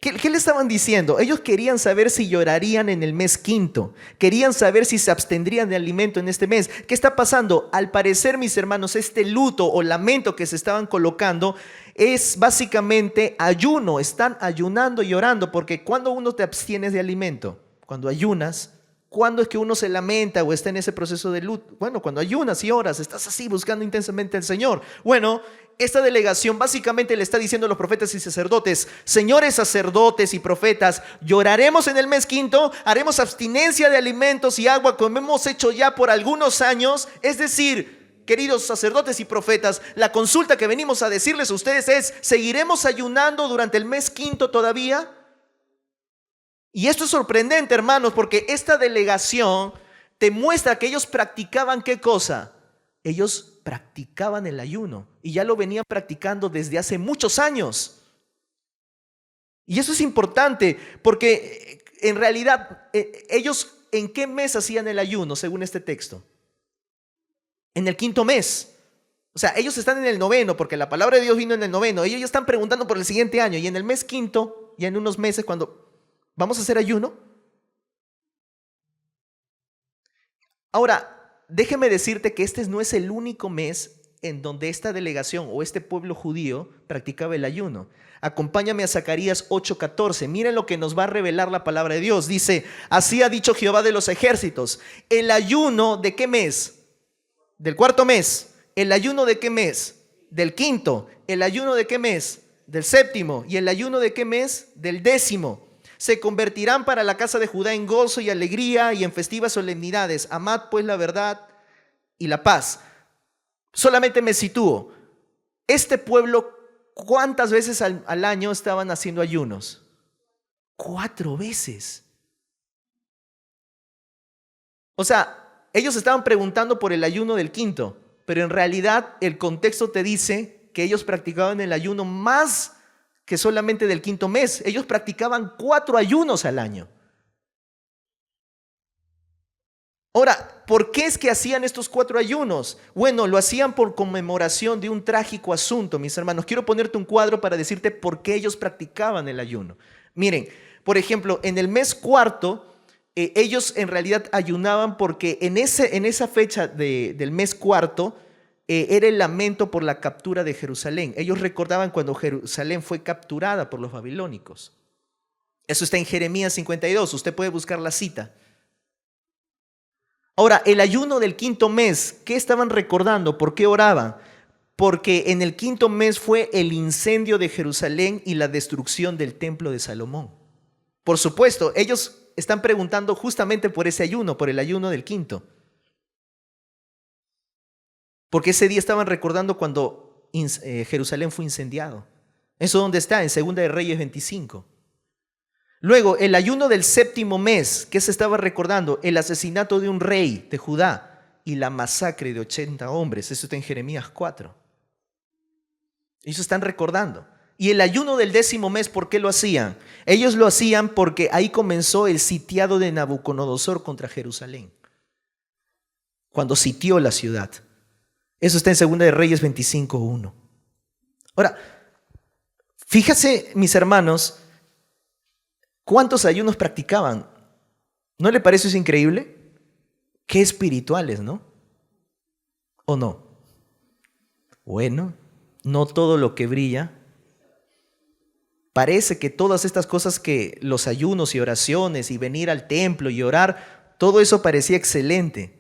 ¿Qué le estaban diciendo? Ellos querían saber si llorarían en el mes quinto. Querían saber si se abstendrían de alimento en este mes. ¿Qué está pasando? Al parecer, mis hermanos, este luto o lamento que se estaban colocando es básicamente ayuno. Están ayunando y llorando, porque cuando uno te abstienes de alimento, cuando ayunas, ¿cuándo es que uno se lamenta o está en ese proceso de luto? Bueno, cuando ayunas y oras, estás así buscando intensamente al Señor. Bueno, esta delegación básicamente le está diciendo a los profetas y sacerdotes: señores sacerdotes y profetas, lloraremos en el mes quinto, haremos abstinencia de alimentos y agua como hemos hecho ya por algunos años. Es decir, queridos sacerdotes y profetas, la consulta que venimos a decirles a ustedes es: ¿seguiremos ayunando durante el mes quinto todavía? Y esto es sorprendente, hermanos, porque esta delegación te muestra que ellos practicaban ¿qué cosa? Ellos practicaban el ayuno y ya lo venían practicando desde hace muchos años. Y eso es importante porque en realidad ellos ¿en qué mes hacían el ayuno según este texto? En el quinto mes. O sea, ellos están en el noveno porque la palabra de Dios vino en el noveno. Ellos ya están preguntando por el siguiente año y en el mes quinto, ya en unos meses cuando vamos a hacer ayuno. Ahora, déjeme decirte que este no es el único mes en donde esta delegación o este pueblo judío practicaba el ayuno. Acompáñame a Zacarías 8:14. Miren lo que nos va a revelar la palabra de Dios. Dice: así ha dicho Jehová de los ejércitos. ¿El ayuno de qué mes? Del cuarto mes. ¿El ayuno de qué mes? Del quinto. ¿El ayuno de qué mes? Del séptimo. ¿Y el ayuno de qué mes? Del décimo. Se convertirán para la casa de Judá en gozo y alegría y en festivas solemnidades. Amad pues la verdad y la paz. Solamente me sitúo. Este pueblo, ¿cuántas veces al año estaban haciendo ayunos? 4 veces. O sea, ellos estaban preguntando por el ayuno del quinto, pero en realidad el contexto te dice que ellos practicaban el ayuno más que solamente del quinto mes. Ellos practicaban 4 ayunos al año. Ahora, ¿por qué es que hacían estos 4 ayunos? Bueno, lo hacían por conmemoración de un trágico asunto, mis hermanos. Quiero ponerte un cuadro para decirte por qué ellos practicaban el ayuno. Miren, por ejemplo, en el mes cuarto, ellos en realidad ayunaban porque en esa fecha del mes cuarto era el lamento por la captura de Jerusalén. Ellos recordaban cuando Jerusalén fue capturada por los babilónicos. Eso está en Jeremías 52, usted puede buscar la cita. Ahora, el ayuno del quinto mes, ¿qué estaban recordando? ¿Por qué oraban? Porque en el quinto mes fue el incendio de Jerusalén y la destrucción del templo de Salomón. Por supuesto, ellos están preguntando justamente por ese ayuno, por el ayuno del quinto. Porque ese día estaban recordando cuando Jerusalén fue incendiado. ¿Eso dónde está? En Segunda de Reyes 25. Luego, el ayuno del séptimo mes, ¿qué se estaba recordando? El asesinato de un rey de Judá y la masacre de 80 hombres. Eso está en Jeremías 4. Ellos están recordando. Y el ayuno del décimo mes, ¿por qué lo hacían? Ellos lo hacían porque ahí comenzó el sitiado de Nabucodonosor contra Jerusalén. Cuando sitió la ciudad. Eso está en Segunda de Reyes 25:1. Ahora, fíjase, mis hermanos, ¿cuántos ayunos practicaban? ¿No le parece eso increíble? Qué espirituales, ¿no? ¿O no? Bueno, no todo lo que brilla. Parece que todas estas cosas que los ayunos y oraciones y venir al templo y orar, todo eso parecía excelente.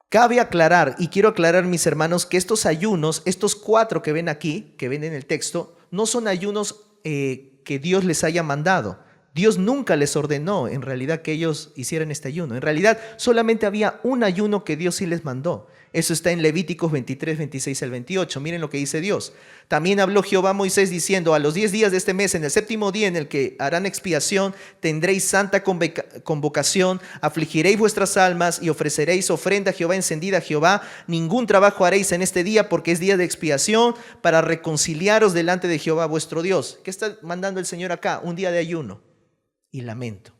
Cabe aclarar, y quiero aclarar, mis hermanos, que estos ayunos, estos 4 que ven aquí, que ven en el texto, no son ayunos que Dios les haya mandado. Dios nunca les ordenó en realidad que ellos hicieran este ayuno. En realidad solamente había un ayuno que Dios sí les mandó. Eso está en Levíticos 23, 26 al 28. Miren lo que dice Dios. También habló Jehová a Moisés diciendo: a los 10 días de este mes, en el séptimo día en el que harán expiación, tendréis santa convocación, afligiréis vuestras almas y ofreceréis ofrenda a Jehová encendida a Jehová. Ningún trabajo haréis en este día, porque es día de expiación, para reconciliaros delante de Jehová vuestro Dios. ¿Qué está mandando el Señor acá? Un día de ayuno y lamento.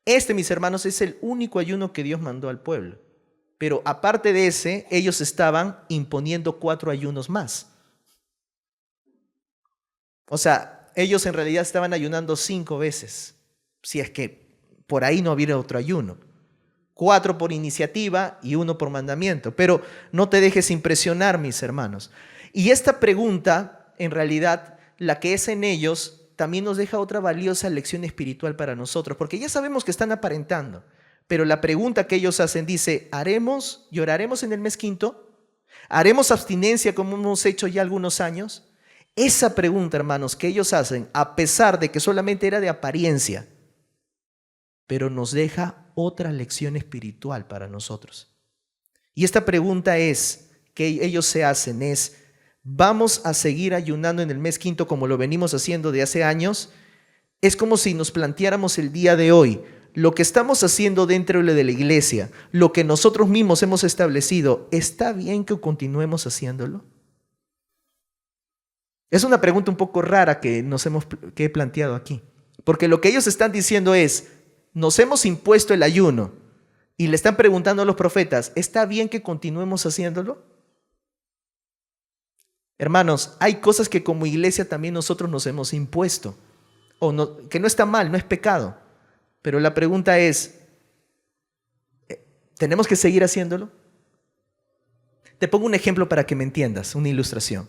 Este, mis hermanos, es el único ayuno que Dios mandó al pueblo. Pero aparte de ese, ellos estaban imponiendo 4 ayunos más. O sea, ellos en realidad estaban ayunando 5 veces, si es que por ahí no hubiera otro ayuno. 4 por iniciativa y 1 por mandamiento. Pero no te dejes impresionar, mis hermanos. Y esta pregunta, en realidad, la que es en ellos, también nos deja otra valiosa lección espiritual para nosotros, porque ya sabemos que están aparentando. Pero la pregunta que ellos hacen dice: ¿haremos y oraremos en el mes quinto? ¿Haremos abstinencia como hemos hecho ya algunos años? Esa pregunta, hermanos, que ellos hacen, a pesar de que solamente era de apariencia, pero nos deja otra lección espiritual para nosotros. Y esta pregunta que ellos se hacen es, ¿vamos a seguir ayunando en el mes quinto como lo venimos haciendo de hace años? Es como si nos planteáramos el día de hoy, lo que estamos haciendo dentro de la iglesia, lo que nosotros mismos hemos establecido, ¿está bien que continuemos haciéndolo? Es una pregunta un poco rara que he planteado aquí, porque lo que ellos están diciendo es, nos hemos impuesto el ayuno y le están preguntando a los profetas, ¿está bien que continuemos haciéndolo? Hermanos, hay cosas que como iglesia también nosotros nos hemos impuesto, que no está mal, no es pecado, pero la pregunta es, ¿tenemos que seguir haciéndolo? Te pongo un ejemplo para que me entiendas, una ilustración.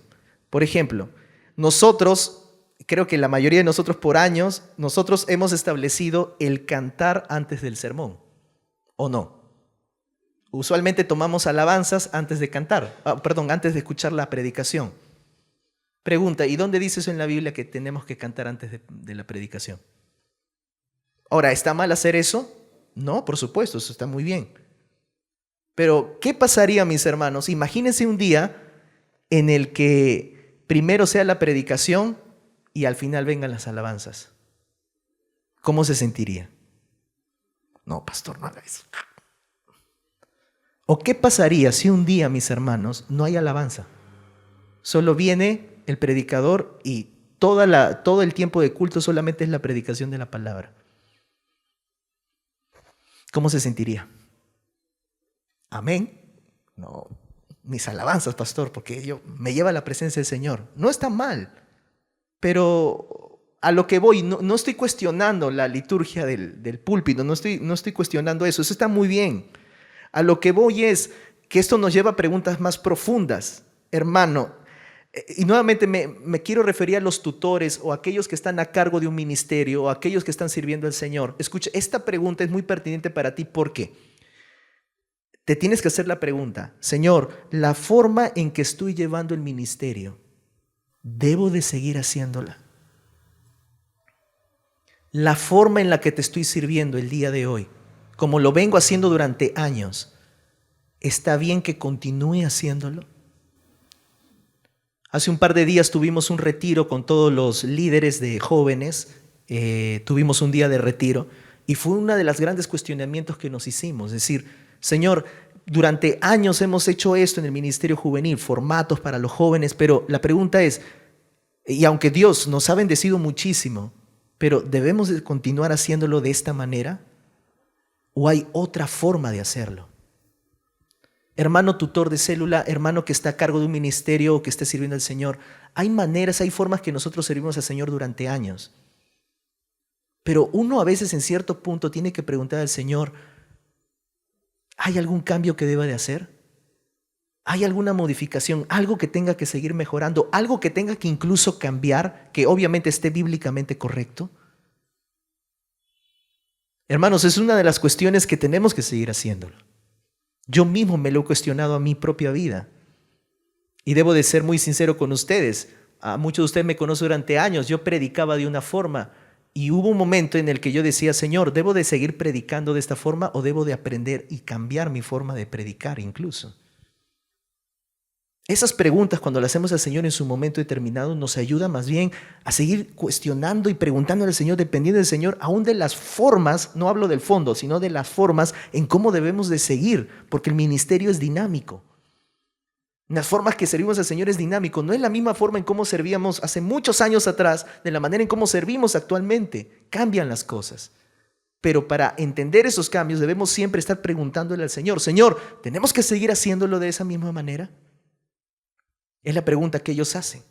Por ejemplo, nosotros, creo que la mayoría de nosotros por años, nosotros hemos establecido el cantar antes del sermón, ¿o no? Usualmente tomamos alabanzas antes de cantar, antes de escuchar la predicación. Pregunta, ¿y dónde dice eso en la Biblia que tenemos que cantar antes de la predicación? Ahora, ¿está mal hacer eso? No, por supuesto, eso está muy bien. Pero, ¿qué pasaría, mis hermanos? Imagínense un día en el que primero sea la predicación y al final vengan las alabanzas. ¿Cómo se sentiría? No, pastor, no haga eso. ¿O qué pasaría si un día, mis hermanos, no hay alabanza? Solo viene el predicador y todo el tiempo de culto solamente es la predicación de la palabra. ¿Cómo se sentiría? Amén. No, mis alabanzas, pastor, porque me lleva a la presencia del Señor. No está mal, pero a lo que voy, no estoy cuestionando la liturgia del púlpito, no estoy cuestionando eso está muy bien. A lo que voy es que esto nos lleva a preguntas más profundas, hermano. Y nuevamente me quiero referir a los tutores o a aquellos que están a cargo de un ministerio o a aquellos que están sirviendo al Señor. Escucha, esta pregunta es muy pertinente para ti. ¿Por qué? Te tienes que hacer la pregunta, Señor, la forma en que estoy llevando el ministerio, ¿debo de seguir haciéndola? La forma en la que te estoy sirviendo el día de hoy, como lo vengo haciendo durante años, ¿está bien que continúe haciéndolo? Hace un par de días tuvimos un retiro con todos los líderes de jóvenes, tuvimos un día de retiro y fue uno de los grandes cuestionamientos que nos hicimos, es decir, Señor, durante años hemos hecho esto en el ministerio juvenil, formatos para los jóvenes, pero la pregunta es, y aunque Dios nos ha bendecido muchísimo, pero ¿debemos de continuar haciéndolo de esta manera? ¿O hay otra forma de hacerlo? Hermano tutor de célula, hermano que está a cargo de un ministerio o que esté sirviendo al Señor, hay maneras, hay formas que nosotros servimos al Señor durante años. Pero uno a veces en cierto punto tiene que preguntar al Señor, ¿hay algún cambio que deba de hacer? ¿Hay alguna modificación? ¿Algo que tenga que seguir mejorando? ¿Algo que tenga que incluso cambiar, que obviamente esté bíblicamente correcto? Hermanos, es una de las cuestiones que tenemos que seguir haciéndolo. Yo mismo me lo he cuestionado a mi propia vida. Y debo de ser muy sincero con ustedes. A muchos de ustedes me conocen durante años. Yo predicaba de una forma y hubo un momento en el que yo decía, Señor, ¿debo de seguir predicando de esta forma o debo de aprender y cambiar mi forma de predicar incluso? Esas preguntas cuando las hacemos al Señor en su momento determinado nos ayuda más bien a seguir cuestionando y preguntándole al Señor, dependiendo del Señor, aún de las formas, no hablo del fondo, sino de las formas en cómo debemos de seguir, porque el ministerio es dinámico. Las formas que servimos al Señor es dinámico, no es la misma forma en cómo servíamos hace muchos años atrás, de la manera en cómo servimos actualmente, cambian las cosas. Pero para entender esos cambios debemos siempre estar preguntándole al Señor, Señor, ¿tenemos que seguir haciéndolo de esa misma manera? Es la pregunta que ellos hacen.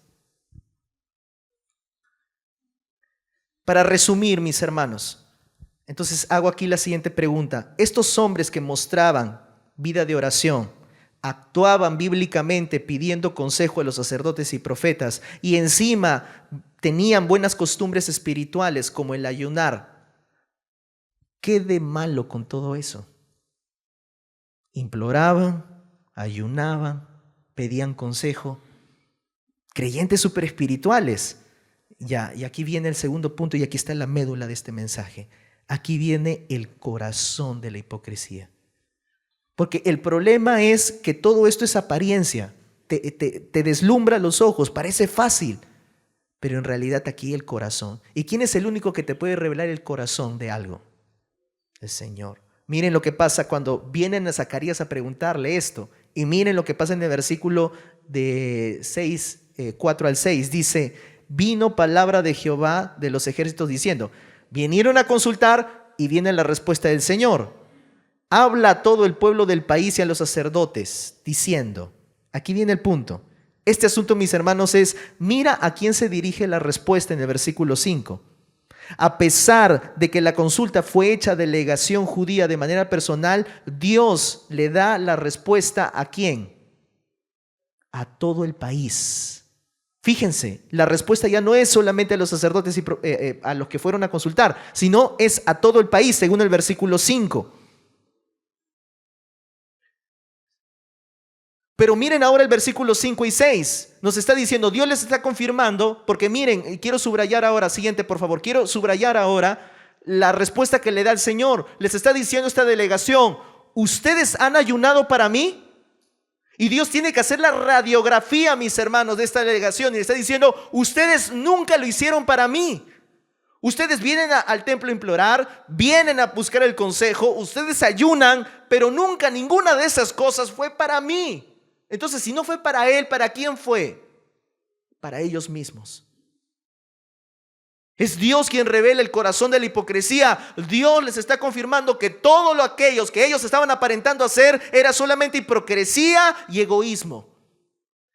Para resumir, mis hermanos, entonces hago aquí la siguiente pregunta. Estos hombres que mostraban vida de oración, actuaban bíblicamente pidiendo consejo a los sacerdotes y profetas y encima tenían buenas costumbres espirituales como el ayunar. ¿Qué de malo con todo eso? Imploraban, ayunaban, pedían consejo, creyentes súper espirituales. Ya, y aquí viene el segundo punto y aquí está la médula de este mensaje. Aquí viene el corazón de la hipocresía. Porque el problema es que todo esto es apariencia. Te deslumbra los ojos, parece fácil, pero en realidad aquí el corazón. ¿Y quién es el único que te puede revelar el corazón de algo? El Señor. Miren lo que pasa cuando vienen a Zacarías a preguntarle esto. Y miren lo que pasa en el versículo de 4 al 6. Dice, vino palabra de Jehová de los ejércitos diciendo, vinieron a consultar y viene la respuesta del Señor. Habla a todo el pueblo del país y a los sacerdotes, diciendo, aquí viene el punto. Este asunto, mis hermanos, es, mira a quién se dirige la respuesta en el versículo 5. A pesar de que la consulta fue hecha a delegación judía de manera personal, Dios le da la respuesta ¿a quién? A todo el país. Fíjense, la respuesta ya no es solamente a los sacerdotes y a los que fueron a consultar, sino es a todo el país, según el versículo 5. Pero miren ahora el versículo 5 y 6. Nos está diciendo, Dios les está confirmando, porque miren, quiero subrayar ahora, siguiente por favor, quiero subrayar ahora la respuesta que le da el Señor. Les está diciendo esta delegación, ¿ustedes han ayunado para mí? Y Dios tiene que hacer la radiografía, mis hermanos, de esta delegación. Y le está diciendo, ustedes nunca lo hicieron para mí. Ustedes vienen al templo a implorar, vienen a buscar el consejo, ustedes ayunan, pero nunca ninguna de esas cosas fue para mí. Entonces, si no fue para Él, ¿para quién fue? Para ellos mismos. Es Dios quien revela el corazón de la hipocresía. Dios les está confirmando que todo lo aquellos que ellos estaban aparentando hacer era solamente hipocresía y egoísmo.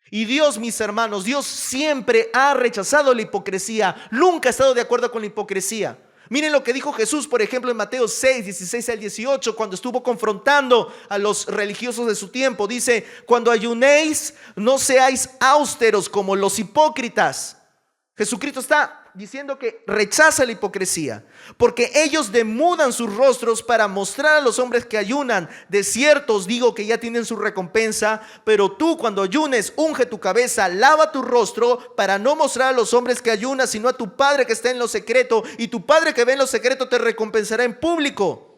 Y Dios, mis hermanos, Dios siempre ha rechazado la hipocresía. Nunca ha estado de acuerdo con la hipocresía. Miren lo que dijo Jesús, por ejemplo, en Mateo 6, 16 al 18, cuando estuvo confrontando a los religiosos de su tiempo. Dice, cuando ayunéis, no seáis austeros como los hipócritas. Jesucristo está diciendo que rechaza la hipocresía, porque ellos demudan sus rostros para mostrar a los hombres que ayunan. De cierto os digo que ya tienen su recompensa, pero tú cuando ayunes, unge tu cabeza, lava tu rostro, para no mostrar a los hombres que ayunas, sino a tu Padre que está en lo secreto, y tu Padre que ve en lo secreto te recompensará en público.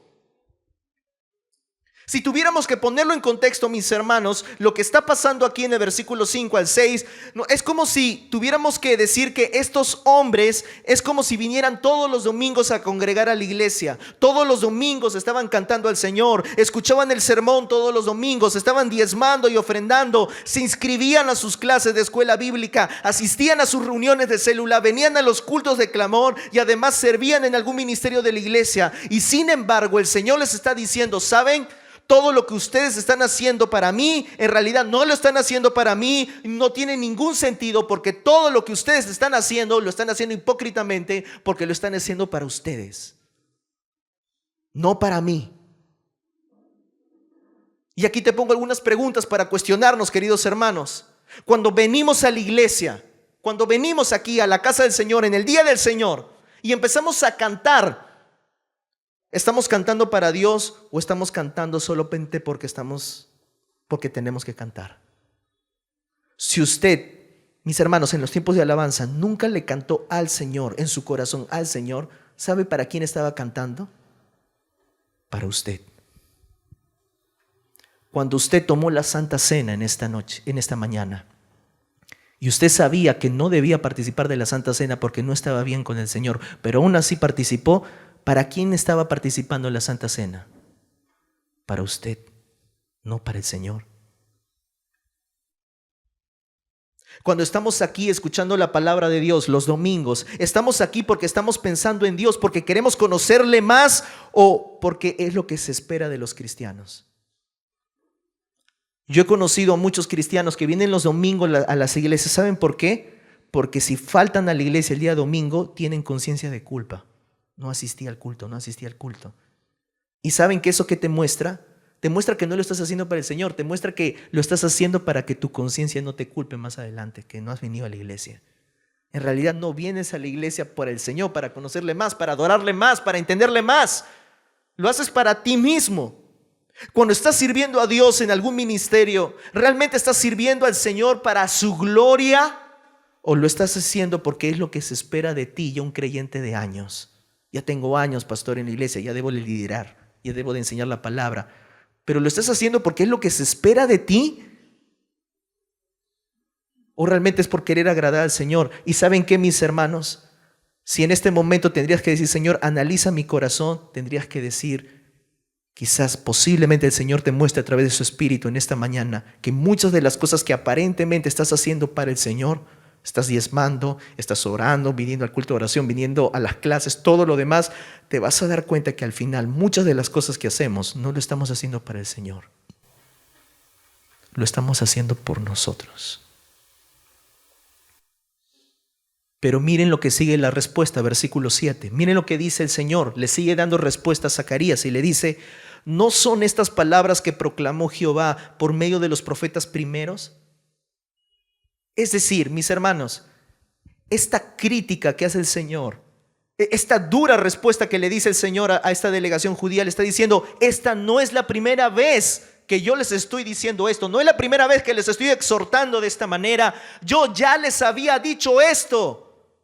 Si tuviéramos que ponerlo en contexto, mis hermanos, lo que está pasando aquí en el versículo 5 al 6, es como si tuviéramos que decir que estos hombres es como si vinieran todos los domingos a congregar a la iglesia. Todos los domingos estaban cantando al Señor, escuchaban el sermón todos los domingos, estaban diezmando y ofrendando, se inscribían a sus clases de escuela bíblica, asistían a sus reuniones de célula, venían a los cultos de clamor y además servían en algún ministerio de la iglesia. Y sin embargo, el Señor les está diciendo, ¿saben? Todo lo que ustedes están haciendo para mí, en realidad no lo están haciendo para mí, no tiene ningún sentido, porque todo lo que ustedes están haciendo, lo están haciendo hipócritamente, porque lo están haciendo para ustedes, no para mí. Y aquí te pongo algunas preguntas para cuestionarnos, queridos hermanos. Cuando venimos a la iglesia, cuando venimos aquí a la casa del Señor, en el día del Señor, y empezamos a cantar, ¿estamos cantando para Dios o estamos cantando solamente porque tenemos que cantar? Si usted, mis hermanos, en los tiempos de alabanza nunca le cantó al Señor, en su corazón al Señor, ¿sabe para quién estaba cantando? Para usted. Cuando usted tomó la Santa Cena en esta noche, en esta mañana, y usted sabía que no debía participar de la Santa Cena porque no estaba bien con el Señor, pero aún así participó, ¿para quién estaba participando en la Santa Cena? Para usted, no para el Señor. Cuando estamos aquí escuchando la palabra de Dios los domingos, ¿estamos aquí porque estamos pensando en Dios, porque queremos conocerle más o porque es lo que se espera de los cristianos? Yo he conocido a muchos cristianos que vienen los domingos a las iglesias. ¿Saben por qué? Porque si faltan a la iglesia el día domingo, tienen conciencia de culpa. No asistí al culto, no asistí al culto. ¿Y saben que eso qué te muestra? Te muestra que no lo estás haciendo para el Señor. Te muestra que lo estás haciendo para que tu conciencia no te culpe más adelante, que no has venido a la iglesia. En realidad no vienes a la iglesia por el Señor, para conocerle más, para adorarle más, para entenderle más. Lo haces para ti mismo. Cuando estás sirviendo a Dios en algún ministerio, ¿realmente estás sirviendo al Señor para su gloria? ¿O lo estás haciendo porque es lo que se espera de ti, ya un creyente de años? Ya tengo años, pastor, en la iglesia, ya debo liderar, ya debo de enseñar la palabra. pero lo estás haciendo porque es lo que se espera de ti, o realmente es por querer agradar al Señor. ¿Y saben qué, mis hermanos? Si en este momento tendrías que decir, Señor, analiza mi corazón, tendrías que decir, quizás posiblemente el Señor te muestre a través de su Espíritu en esta mañana que muchas de las cosas que aparentemente estás haciendo para el Señor, estás diezmando, estás orando, viniendo al culto de oración, viniendo a las clases, todo lo demás, te vas a dar cuenta que al final muchas de las cosas que hacemos no lo estamos haciendo para el Señor. Lo estamos haciendo por nosotros. Pero miren lo que sigue la respuesta, versículo 7. Miren lo que dice el Señor. Le sigue dando respuesta a Zacarías y le dice, ¿no son estas palabras que proclamó Jehová por medio de los profetas primeros? Es decir, mis hermanos, esta crítica que hace el Señor, esta dura respuesta que le dice el Señor a esta delegación judía, le está diciendo, esta no es la primera vez que yo les estoy diciendo esto, no es la primera vez que les estoy exhortando de esta manera. Yo ya les había dicho esto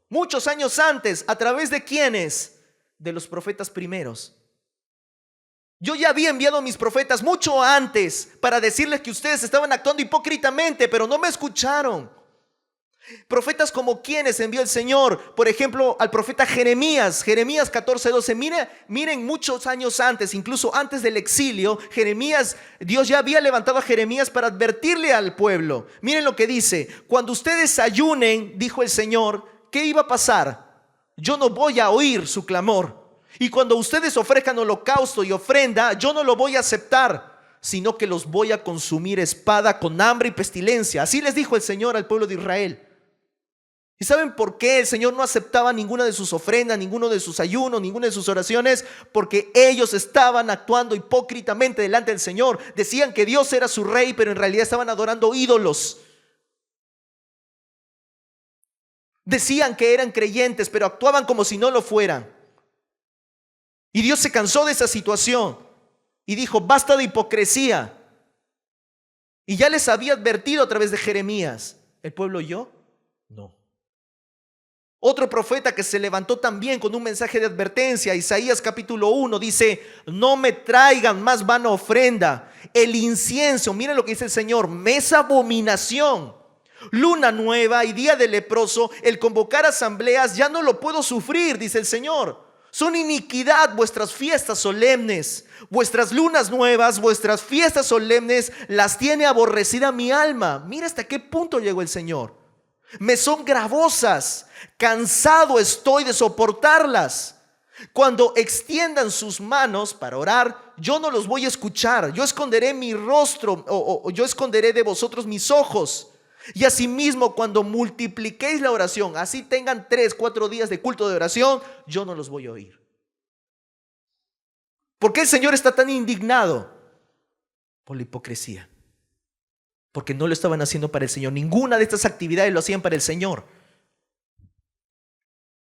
muchos años antes. ¿A través de quiénes? De los profetas primeros. Yo ya había enviado a mis profetas mucho antes para decirles que ustedes estaban actuando hipócritamente, pero no me escucharon. Profetas como quienes envió el Señor, por ejemplo, al profeta Jeremías 14:12. Miren, muchos años antes, incluso antes del exilio, Dios ya había levantado a Jeremías para advertirle al pueblo. Miren lo que dice: cuando ustedes ayunen, dijo el Señor, ¿qué iba a pasar? Yo no voy a oír su clamor. Y cuando ustedes ofrezcan holocausto y ofrenda, yo no lo voy a aceptar, sino que los voy a consumir espada con hambre y pestilencia. Así les dijo el Señor al pueblo de Israel. ¿Y saben por qué el Señor no aceptaba ninguna de sus ofrendas, ninguno de sus ayunos, ninguna de sus oraciones? Porque ellos estaban actuando hipócritamente delante del Señor. Decían que Dios era su rey, pero en realidad estaban adorando ídolos. Decían que eran creyentes, pero actuaban como si no lo fueran. Y Dios se cansó de esa situación y dijo, basta de hipocresía. Y ya les había advertido a través de Jeremías. ¿El pueblo oyó? No. Otro profeta que se levantó también con un mensaje de advertencia, Isaías capítulo 1, dice, no me traigan más vana ofrenda. El incienso, miren lo que dice el Señor, me es abominación. Luna nueva y día de leproso, el convocar asambleas ya no lo puedo sufrir, dice el Señor. Son iniquidad vuestras fiestas solemnes, vuestras lunas nuevas, vuestras fiestas solemnes, las tiene aborrecida mi alma. Mira hasta qué punto llegó el Señor. Me son gravosas, cansado estoy de soportarlas. Cuando extiendan sus manos para orar, yo no los voy a escuchar. Yo esconderé mi rostro o yo esconderé de vosotros mis ojos. Y asimismo, cuando multipliquéis la oración, así tengan 3-4 días de culto de oración, yo no los voy a oír. ¿Por qué el Señor está tan indignado? Por la hipocresía. Porque no lo estaban haciendo para el Señor. Ninguna de estas actividades lo hacían para el Señor.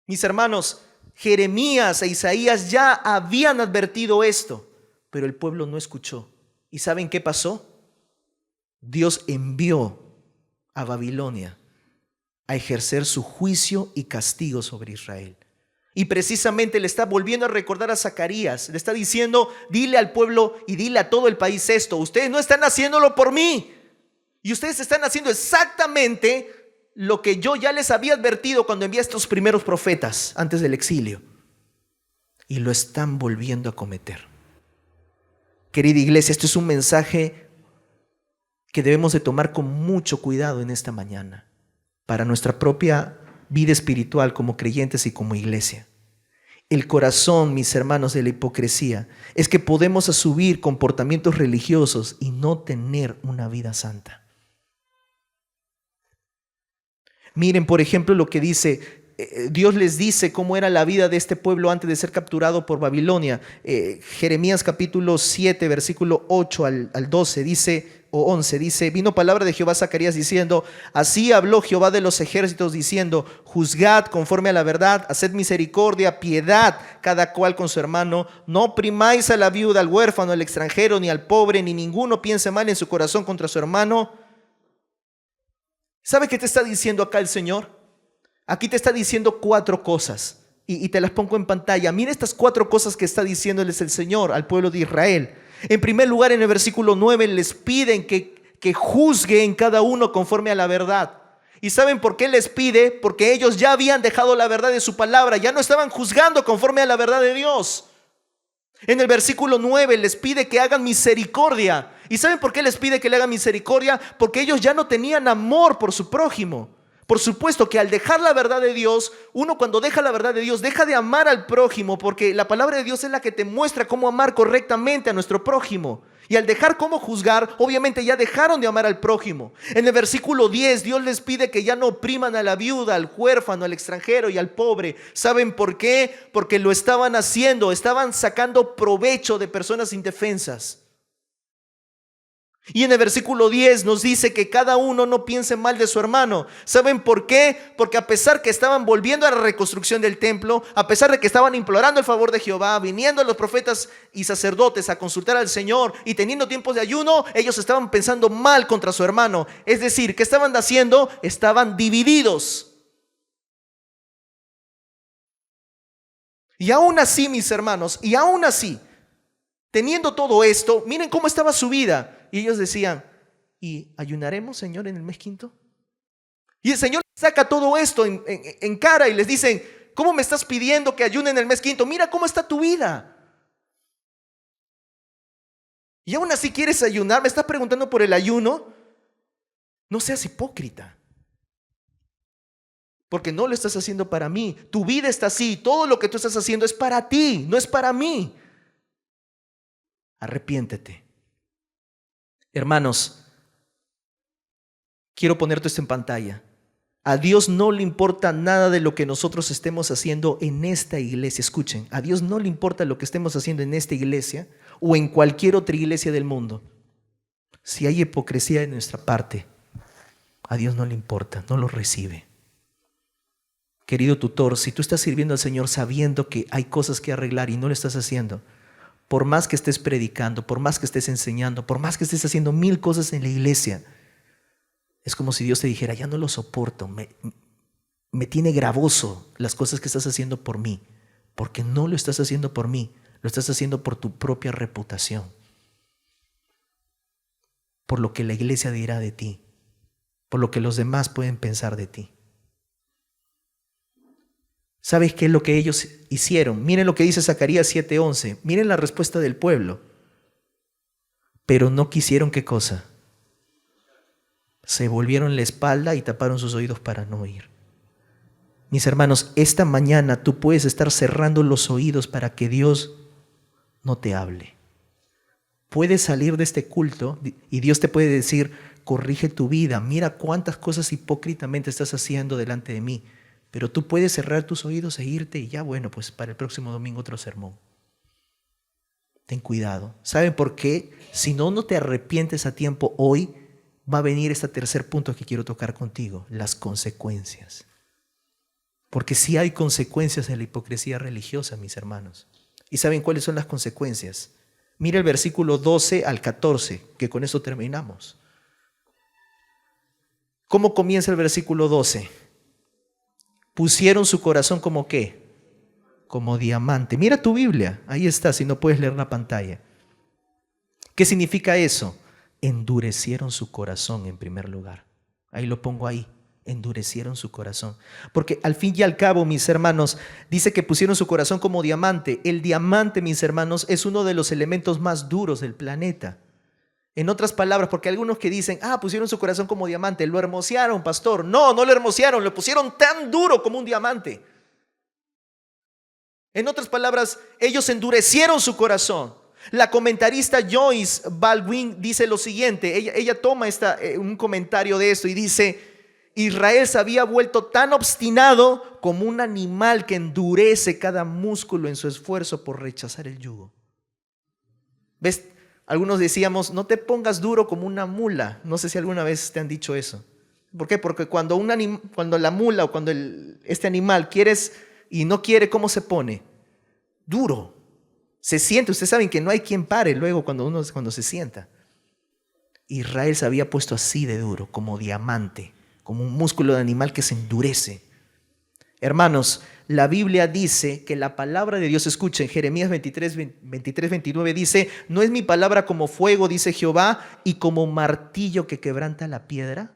Mis hermanos, Jeremías e Isaías ya habían advertido esto, pero el pueblo no escuchó. ¿Y saben qué pasó? Dios envió a Babilonia a ejercer su juicio y castigo sobre Israel. Y precisamente le está volviendo a recordar a Zacarías. Le está diciendo, dile al pueblo y dile a todo el país esto. Ustedes no están haciéndolo por mí. Y ustedes están haciendo exactamente lo que yo ya les había advertido cuando envié a estos primeros profetas antes del exilio. Y lo están volviendo a cometer. Querida iglesia, esto es un mensaje que debemos de tomar con mucho cuidado en esta mañana para nuestra propia vida espiritual como creyentes y como iglesia. El corazón, mis hermanos, de la hipocresía es que podemos asumir comportamientos religiosos y no tener una vida santa. Miren, por ejemplo, lo que dice, Dios les dice cómo era la vida de este pueblo antes de ser capturado por Babilonia. Jeremías capítulo 7, versículo 8 al 12 dice, o 11, dice, vino palabra de Jehová a Zacarías diciendo, así habló Jehová de los ejércitos diciendo, juzgad conforme a la verdad, haced misericordia, piedad, cada cual con su hermano, no oprimáis a la viuda, al huérfano, al extranjero, ni al pobre, ni ninguno piense mal en su corazón contra su hermano. ¿Sabe qué te está diciendo acá el Señor? Aquí te está diciendo 4 cosas y te las pongo en pantalla. Mira estas 4 cosas que está diciéndoles el Señor al pueblo de Israel. En primer lugar, en el versículo 9 les piden que juzguen cada uno conforme a la verdad. ¿Y saben por qué les pide? Porque ellos ya habían dejado la verdad de su palabra, ya no estaban juzgando conforme a la verdad de Dios. En el versículo 9 les pide que hagan misericordia. ¿Y saben por qué les pide que le hagan misericordia? Porque ellos ya no tenían amor por su prójimo. Por supuesto que al dejar la verdad de Dios, uno cuando deja la verdad de Dios deja de amar al prójimo, porque la palabra de Dios es la que te muestra cómo amar correctamente a nuestro prójimo. Y al dejar cómo juzgar, obviamente ya dejaron de amar al prójimo. En el versículo 10, Dios les pide que ya no opriman a la viuda, al huérfano, al extranjero y al pobre. ¿Saben por qué? Porque lo estaban haciendo, estaban sacando provecho de personas indefensas. Y en el versículo 10 nos dice que cada uno no piense mal de su hermano. ¿Saben por qué? Porque a pesar que estaban volviendo a la reconstrucción del templo, a pesar de que estaban implorando el favor de Jehová, viniendo los profetas y sacerdotes a consultar al Señor y teniendo tiempos de ayuno, ellos estaban pensando mal contra su hermano. Es decir, ¿qué estaban haciendo? Estaban divididos. Y aún así, mis hermanos, y aún así, teniendo todo esto, miren cómo estaba su vida. Y ellos decían, ¿y ayunaremos, Señor, en el mes quinto? Y el Señor saca todo esto en cara y les dicen, ¿cómo me estás pidiendo que ayune en el mes quinto? Mira cómo está tu vida. Y aún así quieres ayunar, me estás preguntando por el ayuno. No seas hipócrita. Porque no lo estás haciendo para mí. Tu vida está así, todo lo que tú estás haciendo es para ti, no es para mí. Arrepiéntete. Hermanos, quiero ponerte esto en pantalla. A Dios no le importa nada de lo que nosotros estemos haciendo en esta iglesia. Escuchen, a Dios no le importa lo que estemos haciendo en esta iglesia o en cualquier otra iglesia del mundo. Si hay hipocresía de nuestra parte, a Dios no le importa, no lo recibe. Querido tutor, si tú estás sirviendo al Señor sabiendo que hay cosas que arreglar y no lo estás haciendo, por más que estés predicando, por más que estés enseñando, por más que estés haciendo 1000 cosas en la iglesia, es como si Dios te dijera, ya no lo soporto, me tiene gravoso las cosas que estás haciendo por mí, porque no lo estás haciendo por mí, lo estás haciendo por tu propia reputación, por lo que la iglesia dirá de ti, por lo que los demás pueden pensar de ti. ¿Sabes qué es lo que ellos hicieron? Miren lo que dice Zacarías 7:11. Miren la respuesta del pueblo. Pero no quisieron, ¿qué cosa? Se volvieron la espalda y taparon sus oídos para no oír. Mis hermanos, esta mañana tú puedes estar cerrando los oídos para que Dios no te hable. Puedes salir de este culto y Dios te puede decir, corrige tu vida, mira cuántas cosas hipócritamente estás haciendo delante de mí. Pero tú puedes cerrar tus oídos e irte y ya, bueno, pues para el próximo domingo otro sermón. Ten cuidado. ¿Saben por qué? Si no te arrepientes a tiempo hoy, va a venir este tercer punto que quiero tocar contigo, las consecuencias. Porque sí hay consecuencias en la hipocresía religiosa, mis hermanos. ¿Y saben cuáles son las consecuencias? Mira el versículo 12 al 14, que con eso terminamos. ¿Cómo comienza el versículo 12? Pusieron su corazón como ¿qué? Como diamante. Mira tu Biblia, ahí está, si no puedes leer la pantalla. ¿Qué significa eso? Endurecieron su corazón en primer lugar. Ahí lo pongo ahí, endurecieron su corazón. Porque al fin y al cabo, mis hermanos, dice que pusieron su corazón como diamante. El diamante, mis hermanos, es uno de los elementos más duros del planeta. En otras palabras, porque hay algunos que dicen, pusieron su corazón como diamante, lo hermosearon, pastor. No, no lo hermosearon, lo pusieron tan duro como un diamante. En otras palabras, ellos endurecieron su corazón. La comentarista Joyce Baldwin dice lo siguiente, ella toma un comentario de esto y dice, Israel se había vuelto tan obstinado como un animal que endurece cada músculo en su esfuerzo por rechazar el yugo. ¿Ves? Algunos decíamos, no te pongas duro como una mula. No sé si alguna vez te han dicho eso. ¿Por qué? Porque cuando la mula o cuando este animal quieres y no quiere, ¿cómo se pone? Duro. Se siente. Ustedes saben que no hay quien pare luego cuando se sienta. Israel se había puesto así de duro, como diamante, como un músculo de animal que se endurece. Hermanos, la Biblia dice que la palabra de Dios, escuchen, Jeremías 29 dice, ¿no es mi palabra como fuego, dice Jehová, y como martillo que quebranta la piedra?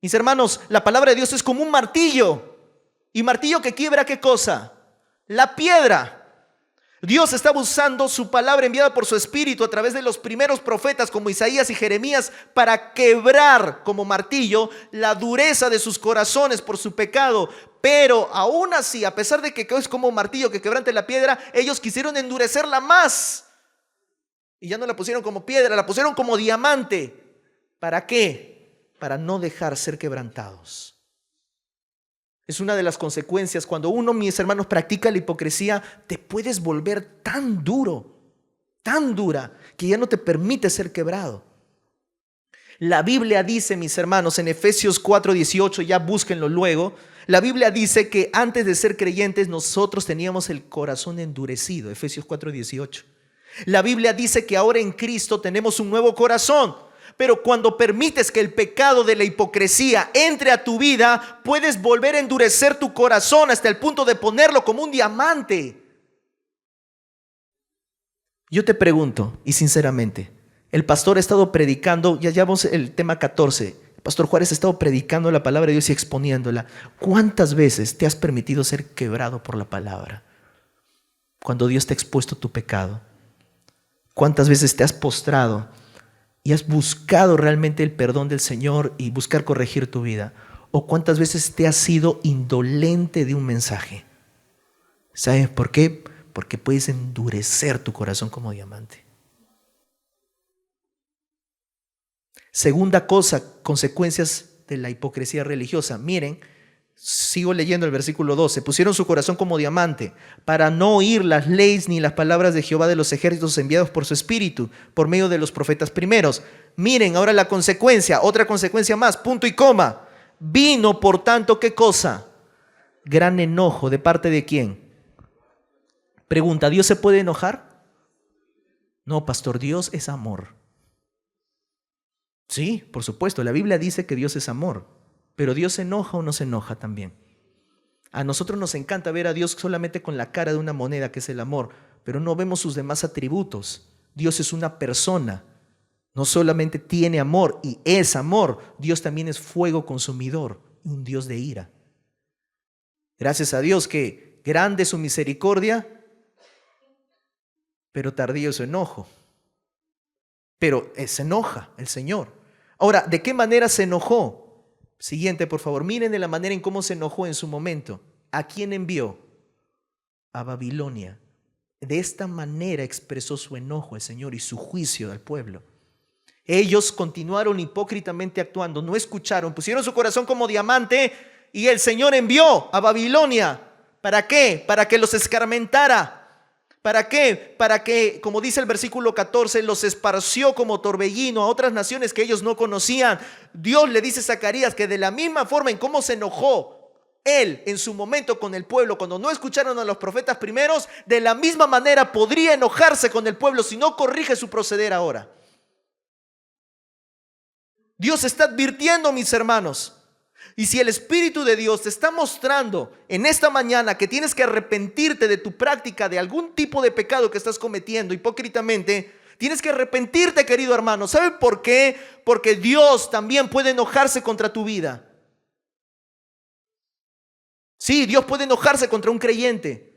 Mis hermanos, la palabra de Dios es como un martillo. ¿Y martillo que quiebra qué cosa? La piedra. Dios estaba usando su palabra enviada por su Espíritu a través de los primeros profetas como Isaías y Jeremías para quebrar como martillo la dureza de sus corazones por su pecado. Pero aún así, a pesar de que es como martillo que quebrante la piedra, ellos quisieron endurecerla más. Y ya no la pusieron como piedra, la pusieron como diamante. ¿Para qué? Para no dejar ser quebrantados. Es una de las consecuencias. Cuando uno, mis hermanos, practica la hipocresía, te puedes volver tan duro, tan dura, que ya no te permite ser quebrado. La Biblia dice, mis hermanos, en Efesios 4:18, ya búsquenlo luego, la Biblia dice que antes de ser creyentes nosotros teníamos el corazón endurecido, Efesios 4:18. La Biblia dice que ahora en Cristo tenemos un nuevo corazón. Pero cuando permites que el pecado de la hipocresía entre a tu vida, puedes volver a endurecer tu corazón hasta el punto de ponerlo como un diamante. Yo te pregunto, y sinceramente, el pastor ha estado predicando, ya llevamos el tema 14, el pastor Juárez ha estado predicando la palabra de Dios y exponiéndola. ¿Cuántas veces te has permitido ser quebrado por la palabra? Cuando Dios te ha expuesto tu pecado. ¿Cuántas veces te has postrado y has buscado realmente el perdón del Señor y buscar corregir tu vida? ¿O cuántas veces te has sido indolente de un mensaje? ¿Sabes por qué? Porque puedes endurecer tu corazón como diamante. Segunda cosa, consecuencias de la hipocresía religiosa. Miren, sigo leyendo el versículo 12. Pusieron su corazón como diamante para no oír las leyes ni las palabras de Jehová de los ejércitos enviados por su Espíritu, por medio de los profetas primeros. Miren ahora la consecuencia, otra consecuencia más, punto y coma. Vino por tanto, ¿qué cosa? Gran enojo. ¿De parte de quién? Pregunta, ¿Dios se puede enojar? No, pastor, Dios es amor. Sí, por supuesto, la Biblia dice que Dios es amor. Pero ¿Dios se enoja o no se enoja también? A nosotros nos encanta ver a Dios solamente con la cara de una moneda, que es el amor, pero no vemos sus demás atributos. Dios es una persona, no solamente tiene amor y es amor, Dios también es fuego consumidor, un Dios de ira. Gracias a Dios que grande es su misericordia, pero tardío es su enojo. Pero se enoja el Señor. Ahora, ¿de qué manera se enojó? Siguiente, por favor. Miren de la manera en cómo se enojó en su momento. ¿A quién envió? A Babilonia. De esta manera expresó su enojo el Señor y su juicio al pueblo. Ellos continuaron hipócritamente actuando, no escucharon, pusieron su corazón como diamante y el Señor envió a Babilonia. ¿Para qué? Para que los escarmentara. ¿Para qué? Para que, como dice el versículo 14, los esparció como torbellino a otras naciones que ellos no conocían. Dios le dice a Zacarías que de la misma forma en cómo se enojó él en su momento con el pueblo cuando no escucharon a los profetas primeros, de la misma manera podría enojarse con el pueblo si no corrige su proceder ahora. Dios está advirtiendo, mis hermanos. Y si el Espíritu de Dios te está mostrando en esta mañana que tienes que arrepentirte de tu práctica de algún tipo de pecado que estás cometiendo hipócritamente, tienes que arrepentirte, querido hermano. ¿Sabe por qué? Porque Dios también puede enojarse contra tu vida. Sí, Dios puede enojarse contra un creyente.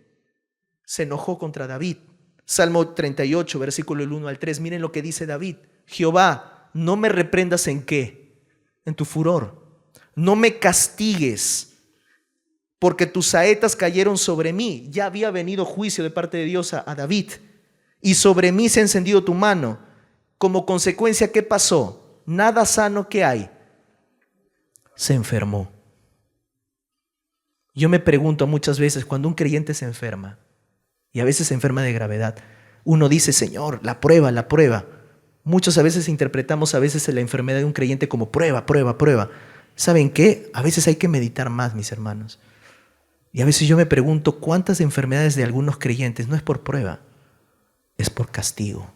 Se enojó contra David. Salmo 38, versículo 1 al 3. Miren lo que dice David. Jehová, no me reprendas ¿en qué? En tu furor. No me castigues, porque tus saetas cayeron sobre mí. Ya había venido juicio de parte de Dios a David. Y sobre mí se ha encendido tu mano. Como consecuencia, ¿qué pasó? Nada sano que hay. Se enfermó. Yo me pregunto muchas veces cuando un creyente se enferma, y a veces se enferma de gravedad, uno dice, Señor, la prueba, la prueba. Muchos a veces interpretamos a veces la enfermedad de un creyente como prueba, prueba, prueba. ¿Saben qué? A veces hay que meditar más, mis hermanos. Y a veces yo me pregunto cuántas enfermedades de algunos creyentes no es por prueba, es por castigo.